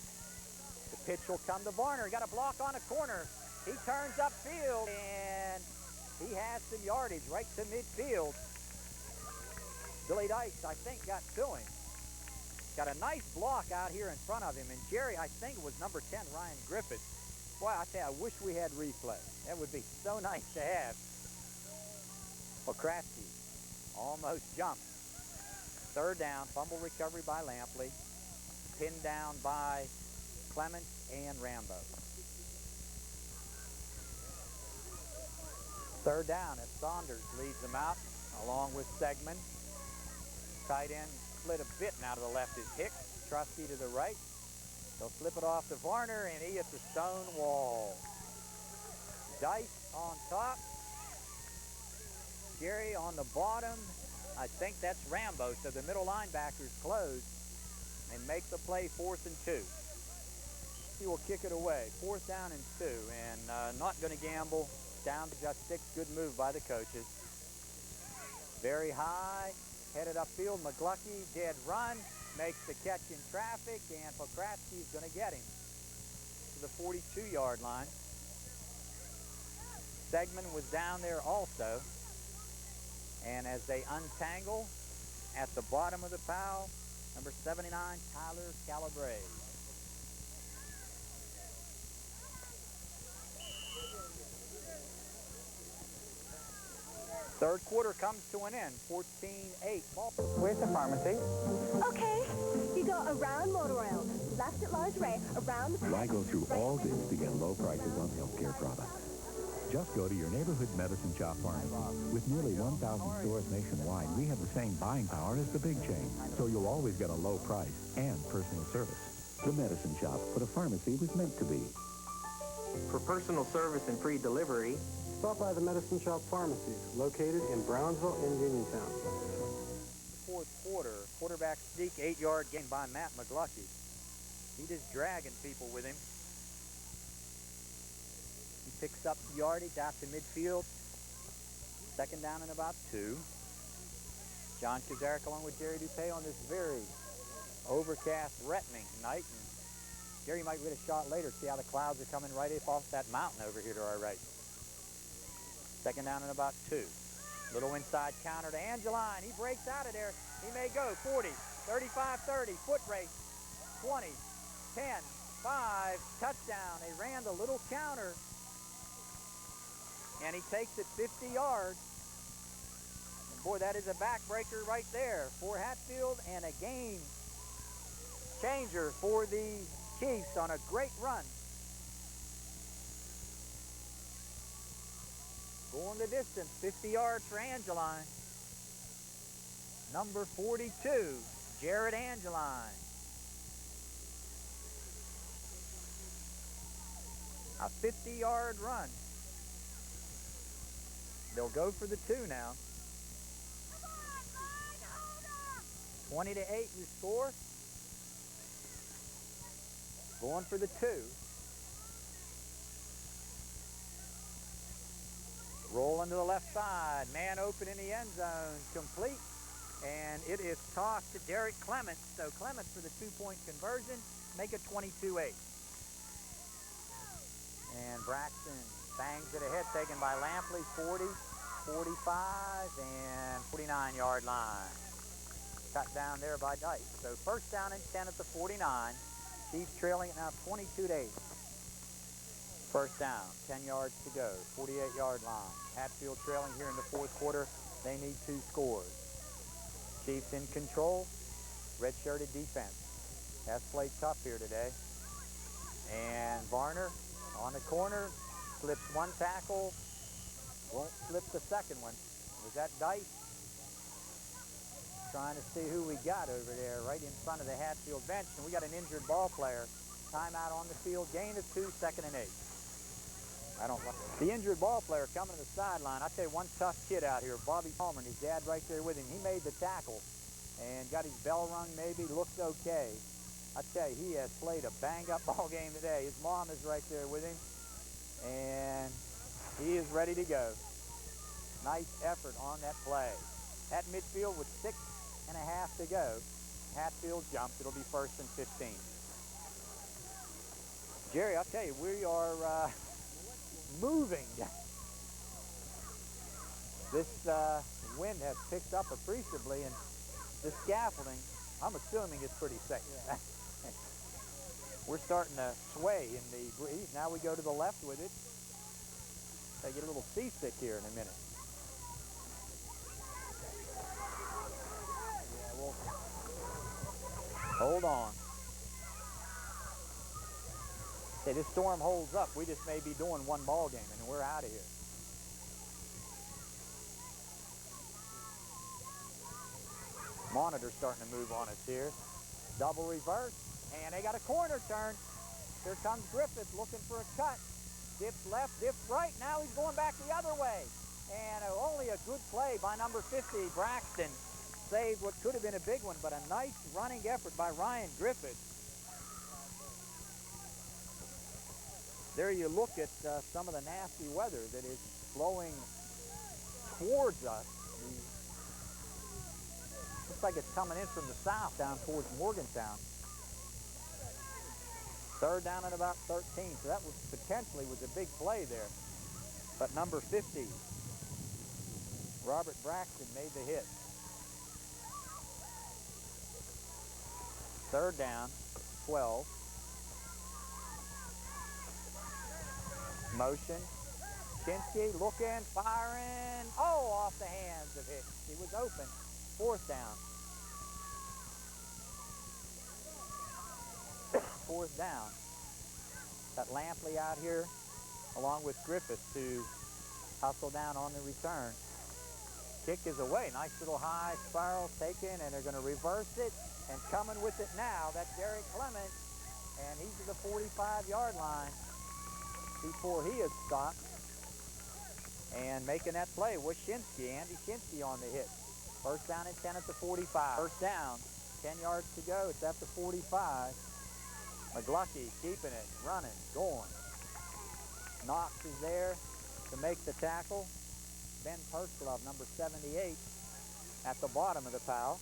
The pitch will come to Varner. Got a block on a corner. He turns upfield, and he has some yardage right to midfield. Billy Dice, I think, got to him. Got a nice block out here in front of him, and Jerry, I think it was number 10, Ryan Griffith. Boy, I tell you, I wish we had replay. That would be so nice to have. Pokraski almost jumped. 3rd down, fumble recovery by Lampley. Pinned down by Clements and Rambo. 3rd down as Saunders leads them out along with Segman. Tight end split a bit, now to the left is Hicks. Trusty to the right. They'll slip it off to Varner, and he hits a stone wall. Dice on top. Jerry on the bottom. I think that's Rambo, so the middle linebacker's closed. And make the play 4th and 2. He will kick it away. 4th down and 2, and not going to gamble. Down to just 6. Good move by the coaches. Very high. Headed upfield, McGluckie, dead run, makes the catch in traffic, and Pokraski's going to get him to the 42-yard line. Segman was down there also, and as they untangle at the bottom of the pile, number 79, Tyler Calabrese. Third quarter comes to an end, 14-8. Where's the pharmacy? Okay, you go around motor oil, left at large Ray, around the... Why go through all this to get low prices on healthcare products? Just go to your neighborhood medicine shop pharmacy. With nearly 1,000 stores nationwide, we have the same buying power as the big chain, so you'll always get a low price and personal service. The medicine shop, but a pharmacy was meant to be. For personal service and free delivery, stop by the Medicine Shop pharmacies located in Brownsville and Uniontown. Fourth quarter, quarterback sneak, 8-yard gain by Matt McGluckie. He just dragging people with him. He picks up the yardage out to midfield. 2nd down and about 2. John Kazarek along with Jerry Dupay on this very overcast, threatening night. And Jerry might get a shot later, see how the clouds are coming right up off that mountain over here to our right. 2nd down and about 2. Little inside counter to Angeline. He breaks out of there. He may go 40, 35, 30. Foot race. 20, 10, 5, touchdown. They ran the little counter, and he takes it 50 yards. And boy, that is a backbreaker right there for Hatfield and a game changer for the Chiefs on a great run. Going the distance, 50 yards for Angeline. Number 42, Jared Angeline. A 50-yard run. They'll go for the 2 now. 20-8 your score. Going for the 2. Rolling to the left side. Man open in the end zone. Complete. And it is tossed to Derek Clements. So Clements for the 2-point conversion. Make it 22-8. And Braxton bangs it ahead. Taken by Lampley. 40, 45, and 49-yard line. Cut down there by Dice. So first down and 10 at the 49. Chiefs trailing it now 22-8. First down, 10 yards to go, 48-yard line. Hatfield trailing here in the fourth quarter. They need 2 scores. Chiefs in control. Red-shirted defense has played tough here today. And Varner on the corner, slips 1 tackle, won't slip the second one. Was that Dice? Trying to see who we got over there right in front of the Hatfield bench. And we got an injured ball player. Timeout on the field, gain of 2, 2nd and 8. I don't like the injured ball player coming to the sideline. I tell you, one tough kid out here, Bobby Palmer, and his dad right there with him. He made the tackle and got his bell rung maybe, looked okay. I tell you, he has played a banged-up ball game today. His mom is right there with him, and he is ready to go. Nice effort on that play. At midfield with 6.5 to go. Hatfield jumps. It'll be 1st and 15. Jerry, I'll tell you, we are moving. This wind has picked up appreciably, and the scaffolding, I'm assuming, is pretty safe. Yeah. We're starting to sway in the breeze. Now we go to the left with it. I get a little seasick here in a minute. Yeah, well, hold on. Hey, this storm holds up. We just may be doing 1 ball game, and we're out of here. Monitor's starting to move on us here. Double reverse, and they got a corner turn. Here comes Griffith looking for a cut. Dips left, dips right. Now he's going back the other way. And only a good play by number 50, Braxton. Saved what could have been a big one, but a nice running effort by Ryan Griffith. There you look at some of the nasty weather that is blowing towards us. Looks like it's coming in from the south down towards Morgantown. 3rd down at about 13, so that was potentially a big play there. But number 50, Robert Braxton, made the hit. 3rd down, 12. Motion. Chinsky looking, firing. Oh, off the hands of Hicks. He was open. 4th down. 4th down. Got Lampley out here along with Griffith to hustle down on the return. Kick is away. Nice little high spiral taken, and they're going to reverse it. And coming with it now, that's Derek Clements. And he's to the 45-yard line before he is stopped. And making that play was Shinsky, Andy Shinsky on the hit. 1st down and 10 at the 45. 1st down, 10 yards to go. It's at the 45. McGlucky keeping it, running, going. Knox is there to make the tackle. Ben Persklov, number 78, at the bottom of the pile.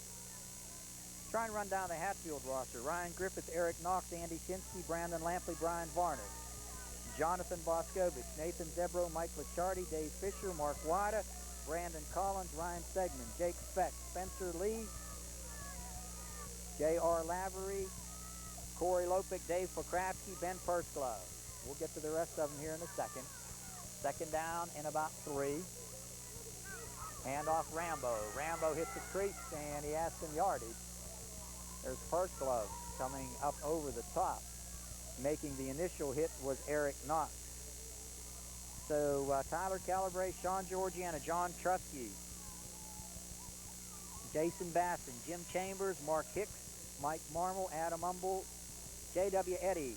Trying to run down the Hatfield roster. Ryan Griffith, Eric Knox, Andy Shinsky, Brandon Lampley, Brian Varner, Jonathan Boscovich, Nathan Zebro, Mike Licciardi, Dave Fisher, Mark Wada, Brandon Collins, Ryan Segman, Jake Speck, Spencer Lee, J.R. Lavery, Corey Lopick, Dave Pokrapsky, Ben Persglove. We'll get to the rest of them here in a second. Second down and about 3. Hand off Rambo. Rambo hits the crease and he has some yardage. There's Persglove coming up over the top. Making the initial hit was Eric Knox. So Tyler Calabre, Sean Georgiana, John Trusky, Jason Basson, Jim Chambers, Mark Hicks, Mike Marmel, Adam Umble, J.W. Eddy,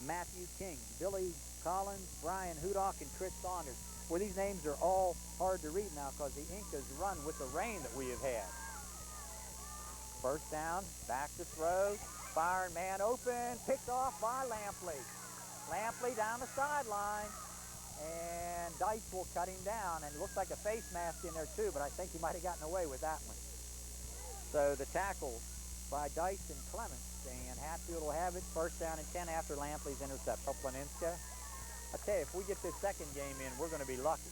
Matthew King, Billy Collins, Brian Hudock, and Chris Saunders. Well, these names are all hard to read now because the ink has run with the rain that we have had. First down, back to throw, firing man open, picked off by Lampley. Lampley down the sideline, and Dice will cut him down, and it looks like a face mask in there too, but I think he might have gotten away with that one. So the tackle by Dice and Clements, and Hatfield will have it. First down and 10 after Lampley's interception. Planinska. I tell you, if we get this second game in, we're going to be lucky.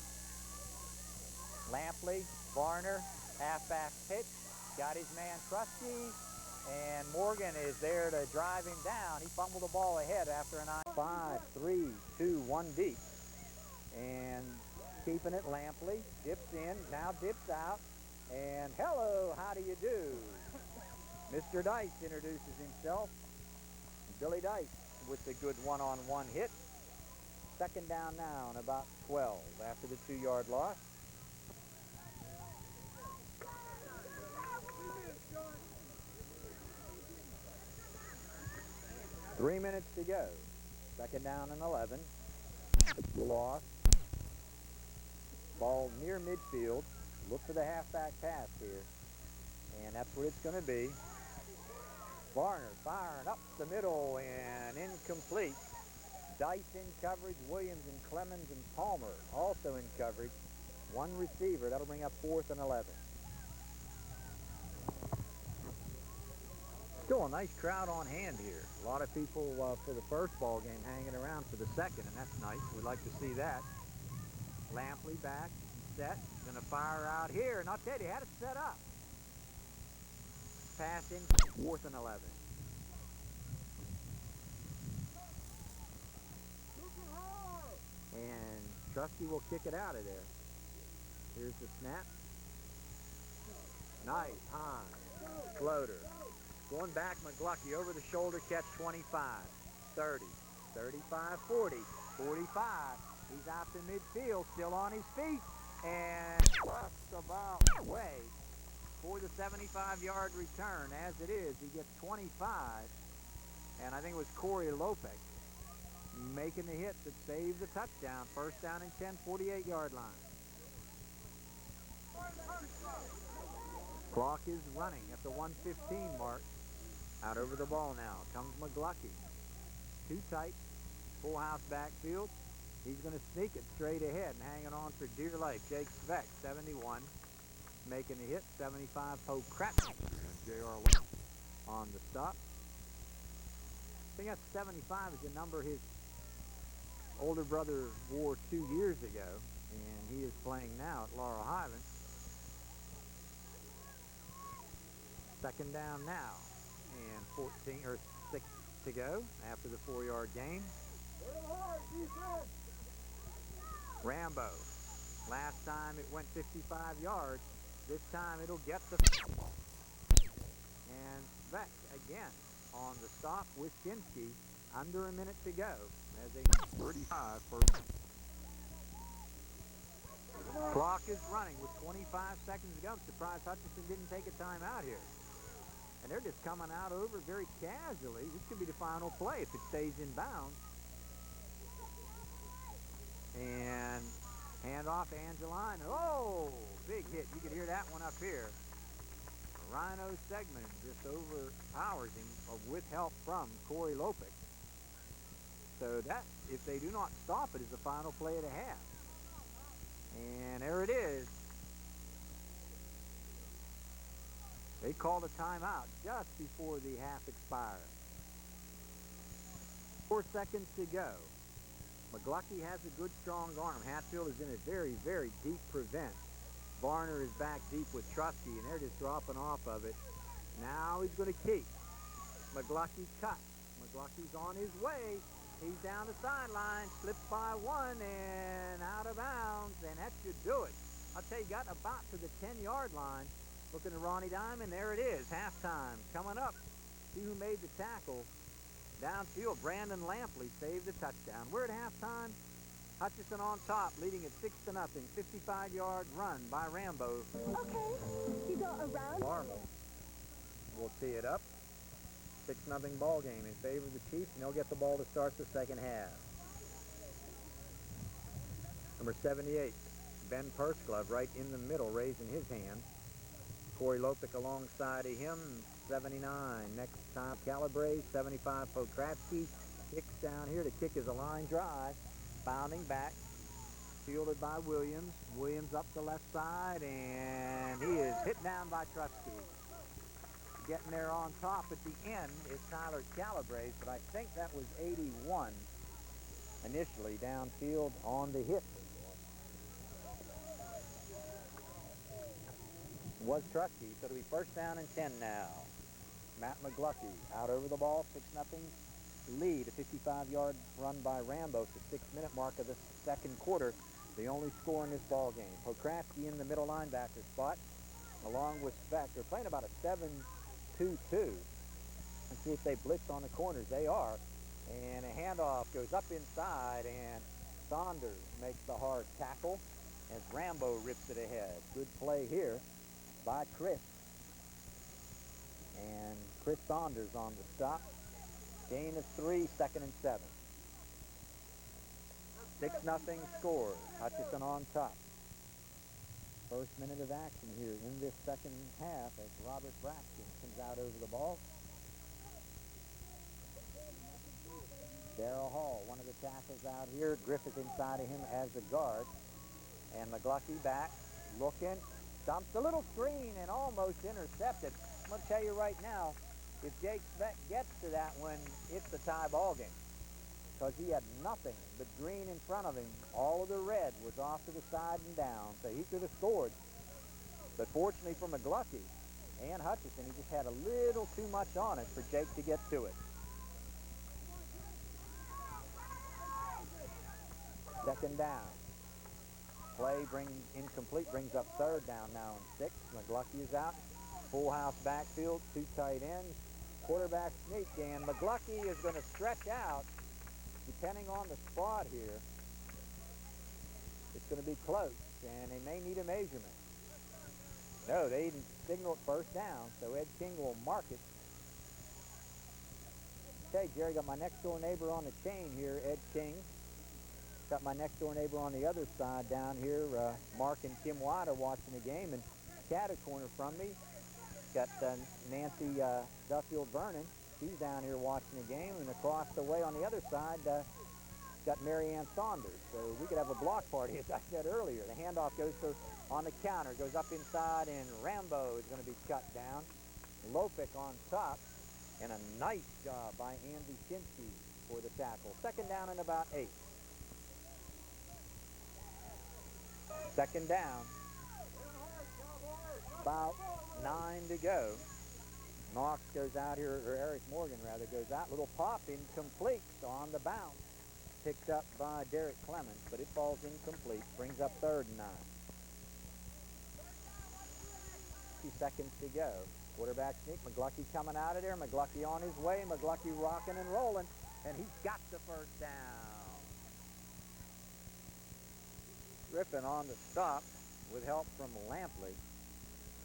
Lampley, Varner, halfback pitch, got his man Trusky, and Morgan is there to drive him down. He fumbled the ball ahead after a 5, 3, 2, 1 deep. And keeping it, Lampley dips in, now dips out, and hello, how do you do? Mr. Dice introduces himself. Billy Dice with the good one-on-one hit. Second down now and about 12 after the 2-yard loss. Three minutes to go. Second down and 11. Loss. Ball near midfield. Look for the halfback pass here. And that's where it's going to be. Varner firing up the middle and incomplete. Dice in coverage, Williams and Clemens and Palmer also in coverage. One receiver. That'll bring up 4th and 11. Still a nice crowd on hand here. A lot of people for the first ball game hanging around for the second, and that's nice. We'd like to see that. Lampley back, set, gonna fire out here, and I'll tell you, he had it set up. Pass in, 4th and 11. And Trusky will kick it out of there. Here's the snap. Nice, high, floater. Going back, McGlucky over the shoulder catch, 25, 30, 35, 40, 45. He's out to midfield, still on his feet, and just about way for the 75-yard return. As it is, he gets 25, and I think it was Corey Lopick making the hit that saved the touchdown. First down and 10, 48-yard line. Clock is running at the 1:15 mark. Out over the ball now comes McGlucky. Too tight, full house backfield. He's going to sneak it straight ahead and hanging on for dear life. Jake Sveck, 71, making the hit. 75, Poe Kratz. J.R. on the stop. I think that's 75 is the number his older brother wore 2 years ago, and he is playing now at Laurel Highlands. Second down now. And 6 to go after the 4-yard gain. Rambo. Last time it went 55 yards. This time it'll get the... And Beck again on the stop with Shinsky. Under a minute to go as a 35 for... Clock is running with 25 seconds to go. I'm surprised Hutchinson didn't take a timeout here. And they're just coming out over very casually. This could be the final play if it stays in bounds. And handoff to Angeline. Oh, big hit. You could hear that one up here. Rhino Segman just overpowers him with help from Corey Lopick. So that, if they do not stop it, is the final play of the half. And there it is. They called a timeout just before the half expired. 4 seconds to go. McGlucky has a good, strong arm. Hatfield is in a very, very deep prevent. Varner is back deep with Trusky, and they're just dropping off of it. Now he's going to keep. McGlucky cut. McGlucky's on his way. He's down the sideline, slips by one and out of bounds, and that should do it. I'll tell you, got about to the 10-yard line. Looking at Ronnie Diamond, there it is, halftime. Coming up, see who made the tackle. Downfield, Brandon Lampley saved the touchdown. We're at halftime. Hutchinson on top, leading at 6-0. 55-yard run by Rambo. Okay, you go around. Marvel will tee it up. 6-0 ball game in favor of the Chiefs, and they'll get the ball to start the second half. Number 78, Ben Purseglove, right in the middle, raising his hand. Corey Lopick alongside of him, 79. Next time, Calabrese, 75, Pokratsky. Kicks down here. The kick is a line drive. Bounding back. Fielded by Williams. Williams up the left side, and he is hit down by Trusky. Getting there on top at the end is Tyler Calabrese, but I think that was 81 initially downfield on the hit. Was Trusky, so it'll be first down and 10 now. Matt McGlucky out over the ball, 6-0 lead. A 55-yard run by Rambo at the 6-minute mark of the second quarter. The only score in this ball game. Pokratsky in the middle linebacker spot, along with Speck. They're playing about a 7-2-2. And see if they blitz on the corners. They are. And a handoff goes up inside, and Saunders makes the hard tackle as Rambo rips it ahead. Good play here by Chris. And Chris Saunders on the stop. Gain of 3, 2nd and 7. 6-0 score. Hutchinson on top. First minute of action here in this second half as Robert Braxton comes out over the ball. Darrell Hall, one of the tackles out here. Griffith inside of him as the guard. And McGlucky back, looking, dumps a little screen and almost intercepted. I'm going to tell you right now, if Jake Speck gets to that one, it's a tie ball game. Because he had nothing but green in front of him. All of the red was off to the side and down, so he could have scored. But fortunately for McGlucky and Hutchinson, he just had a little too much on it for Jake to get to it. Second down. Play incomplete, brings up third down now and 6. McGlucky is out. Full house backfield, 2 tight ends. Quarterback sneak, and McGlucky is going to stretch out. Depending on the spot here, it's going to be close, and they may need a measurement. No, they didn't signal it first down, so Ed King will mark it. Okay, Jerry, got my next door neighbor on the chain here, Ed King. Got my next door neighbor on the other side down here, Mark and Kim Wada watching the game, and catty corner from me. Got Nancy Duffield Vernon. She's down here watching the game, and across the way on the other side, got Marianne Saunders. So we could have a block party, as I said earlier. The handoff goes on the counter, goes up inside, and Rambo is going to be cut down. Lopick on top, and a nice job by Andy Shinsky for the tackle. Second down and about 8. Second down. About 9 to go. Knox goes out here, or Eric Morgan rather, goes out. Little pop, incomplete on the bounce. Picked up by Derek Clemens, but it falls incomplete. Brings up third and 9. 2 seconds to go. Quarterback sneak. McGlucky coming out of there. McGlucky on his way. McGlucky rocking and rolling, and he's got the first down. Griffin on the stop with help from Lampley.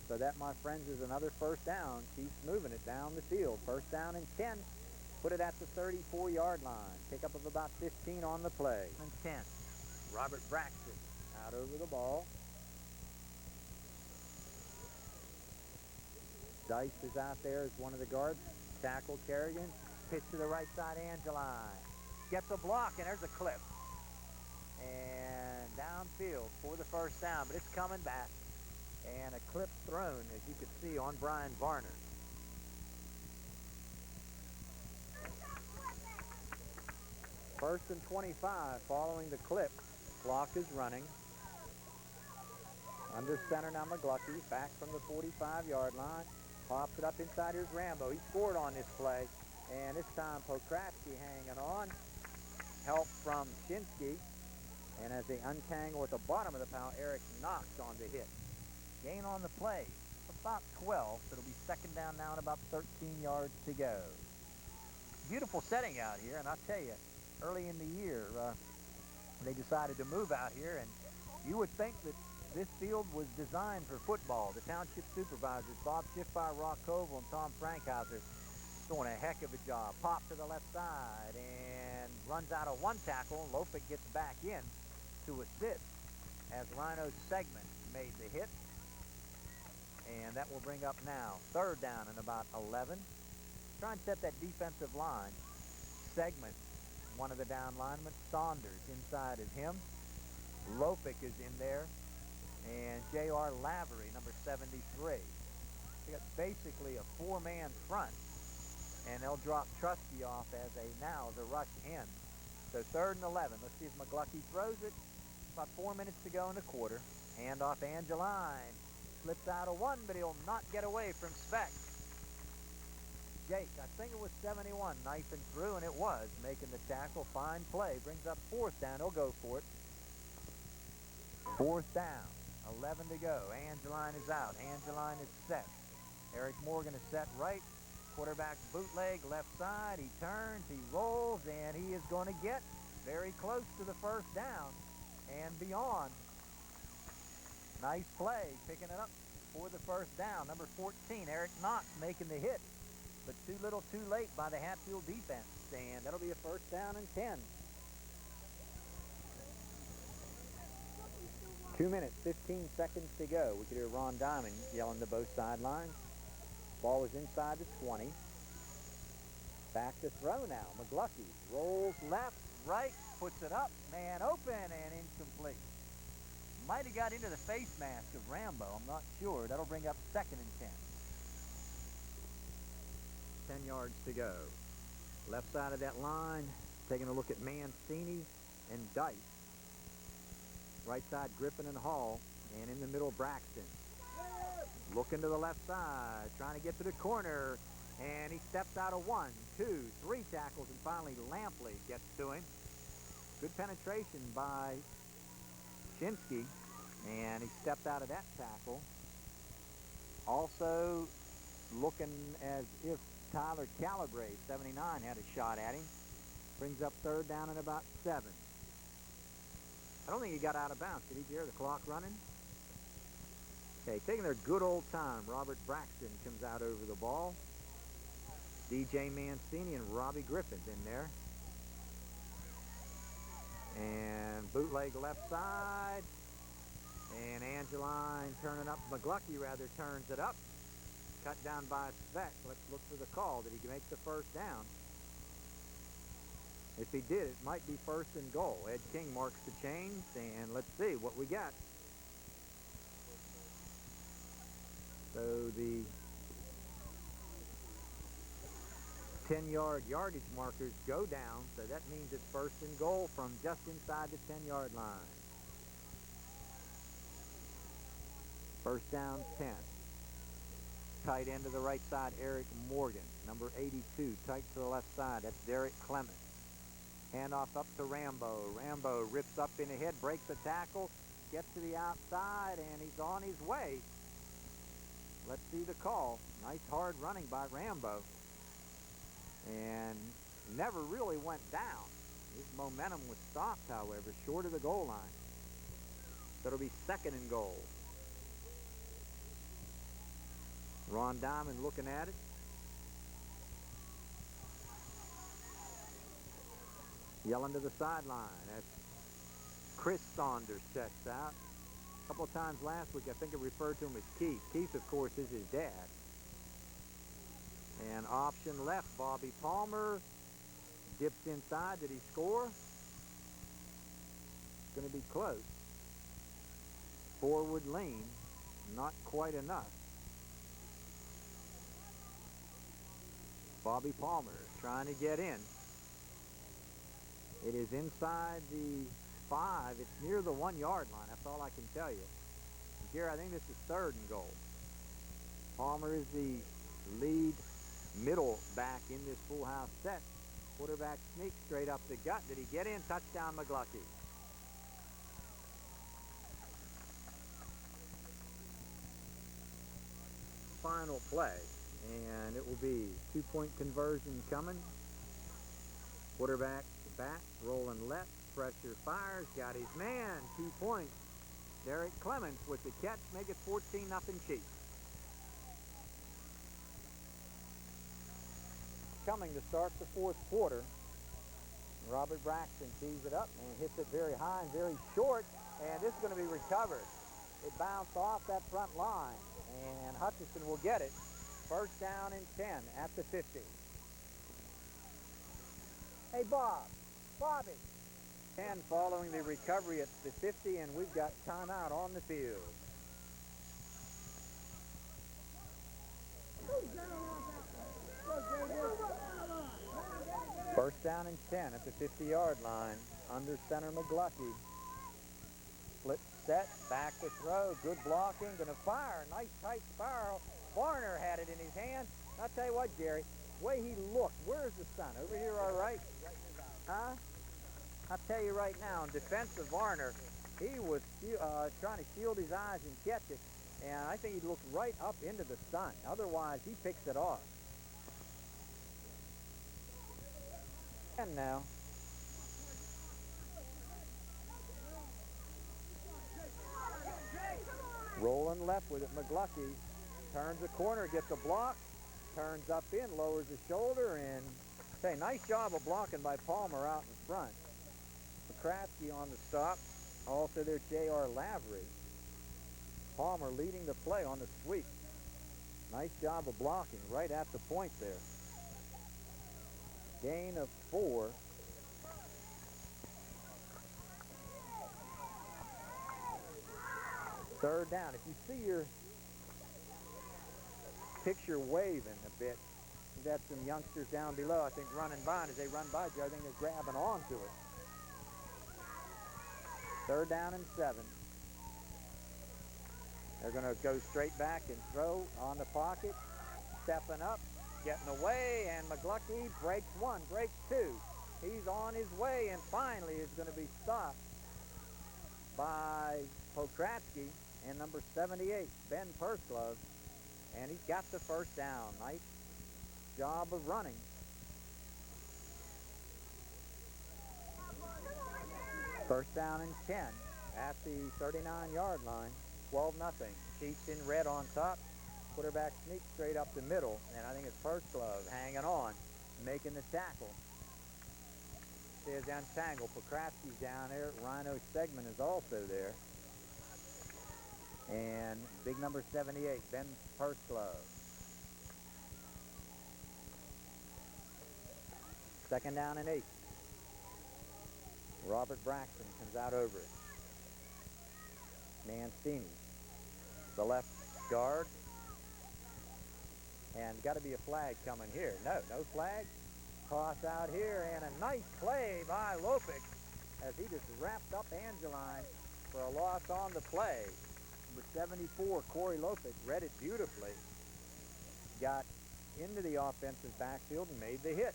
So that, my friends, is another first down. Chiefs moving it down the field. First down and 10. Put it at the 34-yard line. Pickup of about 15 on the play. And 10. Robert Braxton out over the ball. Dice is out there as one of the guards. Tackle Kerrigan. Pitch to the right side, Angeline. Gets a block, and there's a clip. And downfield for the first down, but it's coming back. And a clip thrown, as you can see, on Brian Varner. First and 25 following the clip. Clock is running. Under center now McGlucky, back from the 45-yard line. Pops it up inside. Here's Rambo. He scored on this play. And this time Pokratsky hanging on. Help from Shinsky. And as they untangle at the bottom of the pile, Eric Knox on the hit. Gain on the play, about 12, so it'll be second down now and about 13 yards to go. Beautiful setting out here, and I'll tell you, early in the year, they decided to move out here, and you would think that this field was designed for football. The township supervisors, Bob Schiffmeyer, Rock Koval, and Tom Frankhauser, doing a heck of a job. Pop to the left side and runs out of one tackle. Lopic gets back in to assist as Rhino Segment made the hit. And that will bring up now third down and about 11. Try and set that defensive line. Segment, one of the down linemen. Saunders inside of him. Lopic is in there. And J.R. Lavery, number 73. They got basically a four-man front. And they'll drop Trusky off as a rush end. So third and 11. Let's see if McGlucky throws it. About 4 minutes to go in the quarter. Hand off Angeline. Slips out of one, but he'll not get away from Speck. Jake, I think it was 71, knifing through, and it was, making the tackle. Fine play. Brings up fourth down. He'll go for it. Fourth down. 11 to go. Angeline is out. Angeline is set. Eric Morgan is set right. Quarterback bootleg left side. He turns, he rolls, and he is going to get very close to the first down and beyond. Nice play, picking it up for the first down. Number 14, Eric Knox making the hit, but too little too late by the Hatfield defense. And that'll be a first down and 10. 2 minutes, 15 seconds to go. We could hear Ron Diamond yelling to both sidelines. Ball is inside the 20. Back to throw now. McGlucky rolls left, right, puts it up. Man open and incomplete. Might have got into the face mask of Rambo. I'm not sure. That'll bring up second and 10. 10 yards to go. Left side of that line, taking a look at Mancini and Dice. Right side, Griffin and Hall. And in the middle, Braxton. Looking to the left side, trying to get to the corner. And he steps out of 1, 2, 3 tackles, and finally Lampley gets to him. Good penetration by Shinsky, and he stepped out of that tackle. Also looking as if Tyler Calabrese, 79, had a shot at him. Brings up third down and about 7. I don't think he got out of bounds. Did he, Jerry? The clock running? Okay, taking their good old time. Robert Braxton comes out over the ball. DJ Mancini and Robbie Griffin's in there. And bootleg left side. And Angeline turning up. McGlucky, rather, turns it up. Cut down by Speck. Let's look for the call. Did he make the first down? If he did, it might be first and goal. Ed King marks the chains, and let's see what we got. So the 10-yard yardage markers go down, so that means it's first and goal from just inside the 10-yard line. First down, 10. Tight end to the right side, Eric Morgan. Number 82, tight to the left side. That's Derek Clemens. Handoff up to Rambo. Rambo rips up in ahead, breaks a tackle, gets to the outside, and he's on his way. Let's see the call. Nice hard running by Rambo. And never really went down. His momentum was stopped, however, short of the goal line. So it'll be second and goal. Ron Diamond looking at it. Yelling to the sideline. That's Chris Saunders checks out. A couple of times last week, I think it referred to him as Keith. Keith, of course, is his dad. And option left, Bobby Palmer dips inside. Did he score? It's going to be close. Forward lean, not quite enough. Bobby Palmer trying to get in. It is inside the 5. It's near the 1-yard line. That's all I can tell you. Gary, I think this is third and goal. Palmer is the lead middle back in this full house set. Quarterback sneak straight up the gut. Did he get in? Touchdown McGlucky. Final play, and it will be 2-point conversion coming. Quarterback back, rolling left, pressure fires, got his man, 2 points. Derek Clements with the catch, make it 14-0 Chiefs. Coming to start the fourth quarter. Robert Braxton tees it up and hits it very high and very short, and this is going to be recovered. It bounced off that front line, and Hutchinson will get it. First down and 10 at the 50. Hey, Bobby. 10 following the recovery at the 50, and we've got timeout on the field. First down and 10 at the 50-yard line. Under center McGlucky. Split set, back to throw, good blocking, gonna fire, nice tight spiral. Varner had it in his hand. I'll tell you what, Jerry, the way he looked, where's the sun? Over here, all right? Huh? I'll tell you right now, in defense of Varner, he was trying to shield his eyes and catch it, and I think he looked right up into the sun. Otherwise, he picks it off. And now, rolling left with it, McGlucky turns the corner, gets a block, turns up in, lowers the shoulder, and say, nice job of blocking by Palmer out in front. McCraskey on the stop, also there's J.R. Lavery. Palmer leading the play on the sweep. Nice job of blocking right at the point there. Gain of 4. Third down. If you see your picture waving a bit, we've got some youngsters down below, I think, running by, and as they run by you, I think they're grabbing onto it. Third down and 7. They're going to go straight back and throw on the pocket, stepping up, getting away, and McGlucky breaks 1, breaks 2. He's on his way, and finally is going to be stopped by Pokratsky and number 78, Ben Persglove, and he's got the first down. Nice job of running. First down and 10 at the 39-yard line, 12-0. Chiefs in red on top. Quarterback sneak straight up the middle, and I think it's Persglove hanging on, making the tackle. There's untangled. Pokratsky's down there. Rhino Stegman is also there. And big number 78, Ben Persglove. Second down and 8. Robert Braxton comes out over it. Mancini, the left guard. And got to be a flag coming here. No flag. Toss out here, and a nice play by Lopik as he just wrapped up Angeline for a loss on the play. Number 74, Corey Lopik, read it beautifully. Got into the offensive backfield and made the hit.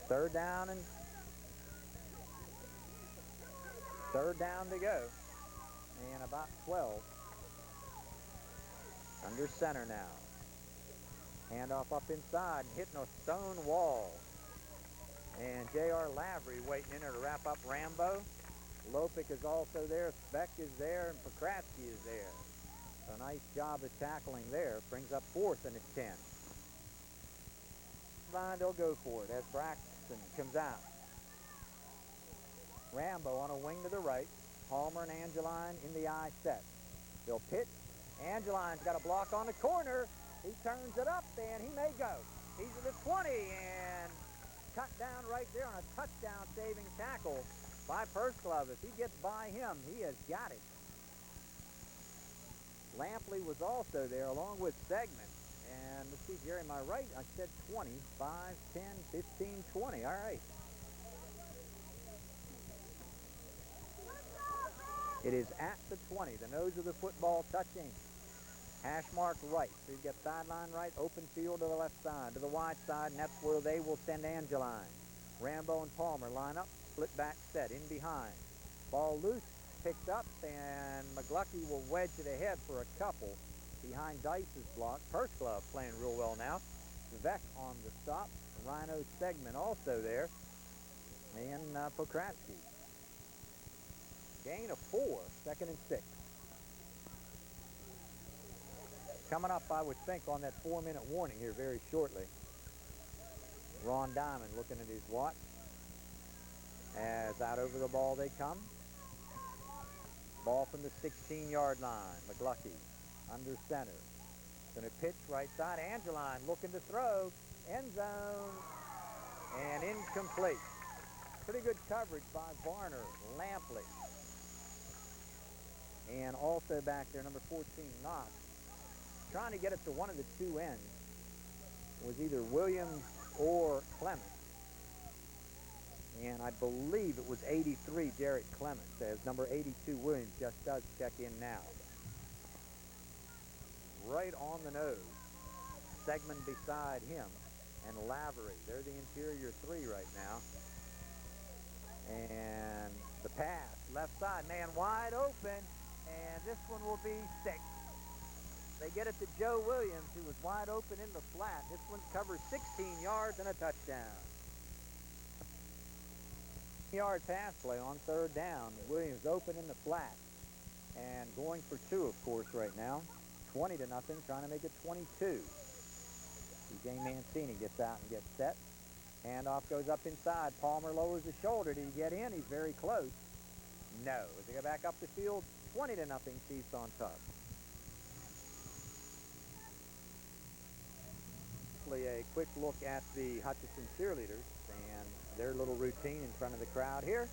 Third down to go. And about 12. Under center now. Handoff up inside, hitting a stone wall. And J.R. Lavery waiting in there to wrap up Rambo. Lopik is also there, Speck is there, and Pokratsky is there. So a nice job of tackling there. Brings up 4th and it's 10. Fine, they'll go for it as Braxton comes out. Rambo on a wing to the right. Palmer and Angeline in the I set. They'll pitch. Angeline's got a block on the corner. He turns it up, and he may go. He's at the 20, and cut down right there on a touchdown-saving tackle by Persglove. If he gets by him, he has got it. Lampley was also there, along with Stegman. And let's see, Jerry, am I right? I said 20, 5, 10, 15, 20. All right. It is at the 20, the nose of the football touching. Hash mark right. So you've got sideline right, open field to the left side, to the wide side, and that's where they will send Angeline. Rambo and Palmer line up, split back set, in behind. Ball loose, picked up, and McGlucky will wedge it ahead for a couple behind Dice's block. Purse Glove playing real well now. Vec on the stop. Rhino Segment also there. And Pokratsky. Gain of 4, 2nd and 6. Coming up, I would think, on that 4-minute warning here very shortly. Ron Diamond looking at his watch. As out over the ball they come. Ball from the 16-yard line. McGlucky under center. Going to pitch right side. Angeline looking to throw. End zone. And incomplete. Pretty good coverage by Varner. Lampley. And also back there, number 14, Knox. Trying to get it to one of the two ends was either Williams or Clements. And I believe it was 83, Derek Clements, as number 82, Williams, just does check in now. Right on the nose. Segment beside him. And Lavery. They're the interior three right now. And the pass, left side, man wide open. And this one will be 6. They get it to Joe Williams, who was wide open in the flat. This one covers 16 yards and a touchdown. Yard pass play on 3rd down. Williams open in the flat. And going for 2, of course, right now. 20-0, trying to make it 22. DJ Mancini gets out and gets set. Handoff goes up inside. Palmer lowers the shoulder. Did he get in? He's very close. No. As they go back up the field, 20-0, Chiefs on top. A quick look at the Hutchinson cheerleaders and their little routine in front of the crowd here.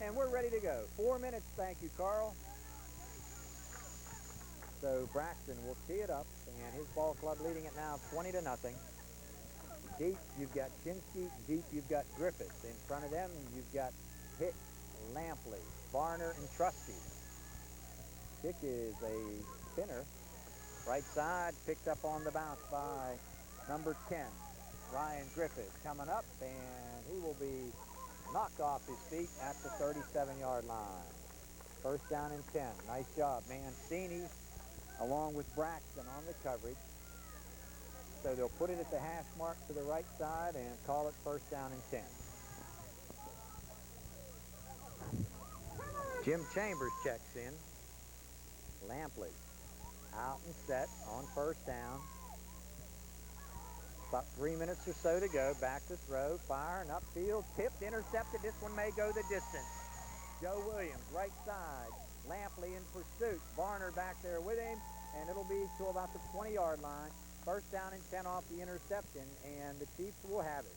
And we're ready to go. 4 minutes, thank you, Carl. So Braxton will tee it up, and his ball club leading it now 20-0. Deep, you've got Chinsky. Deep, you've got Griffiths. In front of them, you've got Pitt, Lampley, Varner, and Trusty. Kick is a spinner. Right side, picked up on the bounce by number 10, Ryan Griffith, coming up, and he will be knocked off his feet at the 37-yard line. 1st down and 10. Nice job. Mancini along with Braxton on the coverage. So they'll put it at the hash mark to the right side and call it 1st down and 10. Jim Chambers checks in. Lampley out and set on 1st down. About 3 minutes or so to go. Back to throw. Firing upfield. Tipped. Intercepted. This one may go the distance. Joe Williams, right side. Lampley in pursuit. Varner back there with him. And it'll be to about the 20-yard line. 1st down and 10 off the interception. And the Chiefs will have it.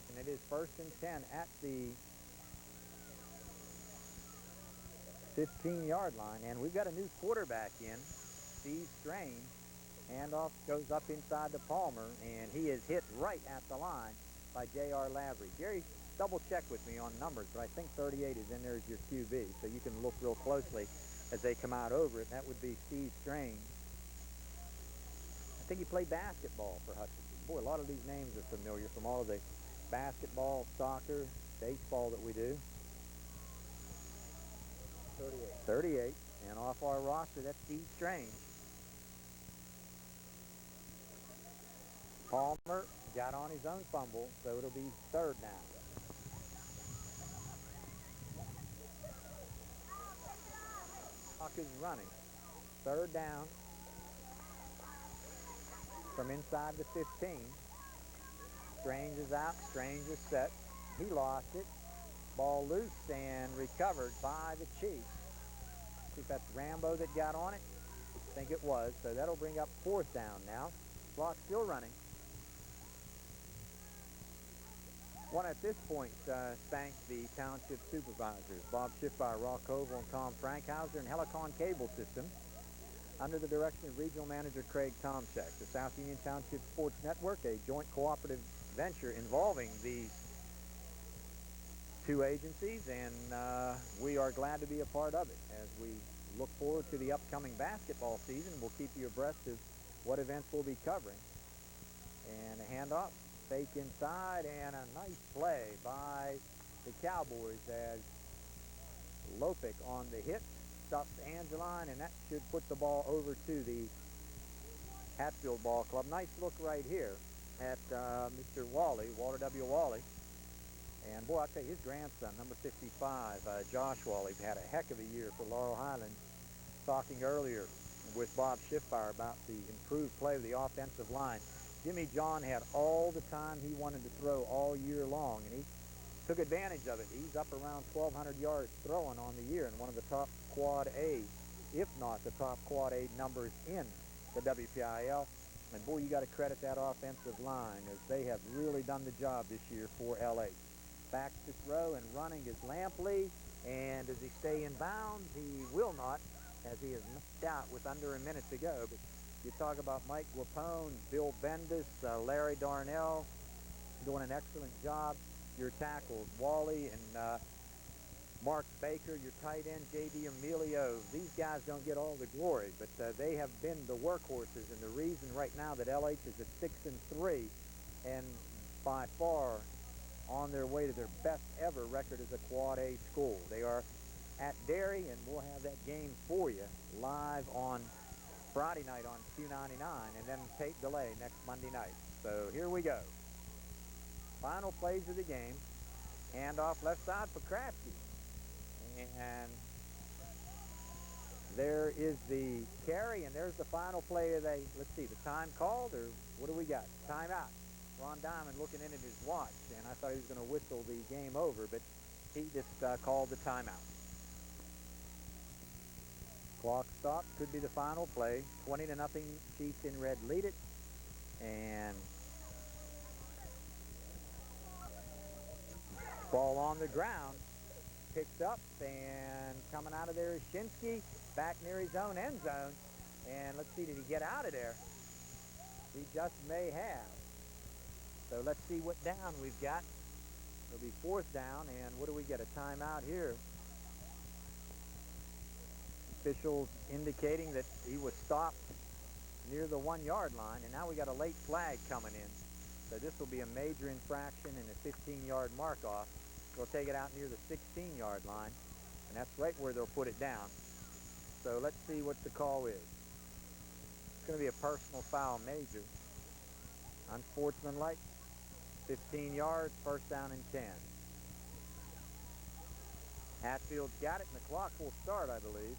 And it is 1st and 10 at the 15-yard line, and we've got a new quarterback in, Steve Strange. Handoff goes up inside to Palmer, and he is hit right at the line by J.R. Lavery. Jerry, double-check with me on numbers, but I think 38 is in there as your QB, so you can look real closely as they come out over it. That would be Steve Strange. I think he played basketball for Hutchinson. Boy, a lot of these names are familiar from all of the basketball, soccer, baseball that we do. 38, and off our roster, that's Steve Strange. Palmer got on his own fumble, so it'll be 3rd down. Clock is running. 3rd down from inside the 15. Strange is out. Strange is set. He lost it. Ball loose and recovered by the Chiefs. I think that's Rambo that got on it. I think it was. So that'll bring up 4th down now. Clock still running. Want to at this point thank the township supervisors, Bob Schiffbauer, Rock Oval, and Tom Frankhauser, and Helicon Cable System, under the direction of Regional Manager Craig Tomczak. The South Union Township Sports Network, a joint cooperative venture involving these two agencies, and we are glad to be a part of it. As we look forward to the upcoming basketball season, we'll keep you abreast of what events we'll be covering. And a handoff, fake inside, and a nice play by the Cowboys as Lopic on the hit stops Angeline, and that should put the ball over to the Hatfield Ball Club. Nice look right here at Mr. Wally, Walter W. Wally. And boy, I'll tell you, his grandson, number 55, Josh Wally, had a heck of a year for Laurel Highlands. Talking earlier with Bob Schiffbauer about the improved play of the offensive line. Jimmy John had all the time he wanted to throw all year long, and he took advantage of it. He's up around 1,200 yards throwing on the year, and one of the top quad A, if not the top quad A numbers in the WPIL. And boy, you got to credit that offensive line, as they have really done the job this year for LA. Back to throw and running is Lampley, and does he stay in bounds? He will not, as he is knocked out with under a minute to go. But you talk about Mike Guapone, Bill Bendis, Larry Darnell doing an excellent job. Your tackles, Wally and Mark Baker, your tight end, J.D. Emilio. These guys don't get all the glory, but they have been the workhorses, and the reason right now that LH is at 6-3 and by far on their way to their best ever record as a Quad A school. They are at Derry, and we'll have that game for you live on Friday night on Q99, and then tape delay next Monday night. So here we go. Final plays of the game. Handoff left side for Kratzky. And there is the carry, and there's the final play of the, let's see, the time called, or what do we got? Timeout. Ron Diamond looking in at his watch, and I thought he was going to whistle the game over, but he just called the timeout. Clock stop, could be the final play. 20-0, Chiefs in red lead it. And ball on the ground, picked up, and coming out of there is Shinsky, back near his own end zone. And let's see, did he get out of there? He just may have. So let's see what down we've got. It'll be 4th down, and what do we get, a timeout here? Officials indicating that he was stopped near the 1-yard line, and now we got a late flag coming in. So this will be a major infraction and a 15-yard mark-off. They'll take it out near the 16-yard line, and that's right where they'll put it down. So let's see what the call is. It's going to be a personal foul major. Unsportsmanlike. 15 yards, 1st down and 10. Hatfield's got it, and the clock will start, I believe.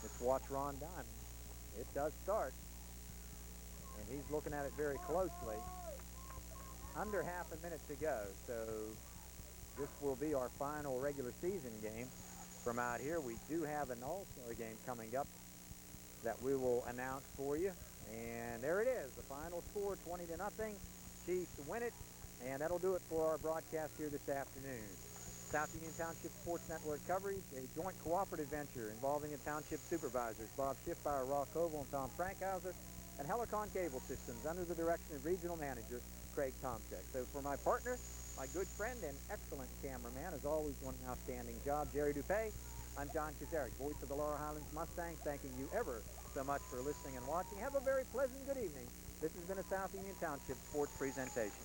Let's watch Ron Diamond. It does start, and he's looking at it very closely. Under half a minute to go, so this will be our final regular season game from out here. We do have an all-star game coming up that we will announce for you. And there it is, the final score, 20-0. Chiefs win it, and that'll do it for our broadcast here this afternoon. South Union Township Sports Network coverage, a joint cooperative venture involving the township supervisors, Bob Schiffbauer, Rock Koval, and Tom Frankhauser, and Helicon Cable Systems under the direction of regional manager Craig Tomczyk. So for my partner, my good friend and excellent cameraman, as always, doing an outstanding job, Jerry Dupay, I'm John Kazaric, voice of the Laurel Highlands Mustangs, thanking you ever so much for listening and watching. Have a very pleasant good evening. This has been a South Union Township Sports presentation.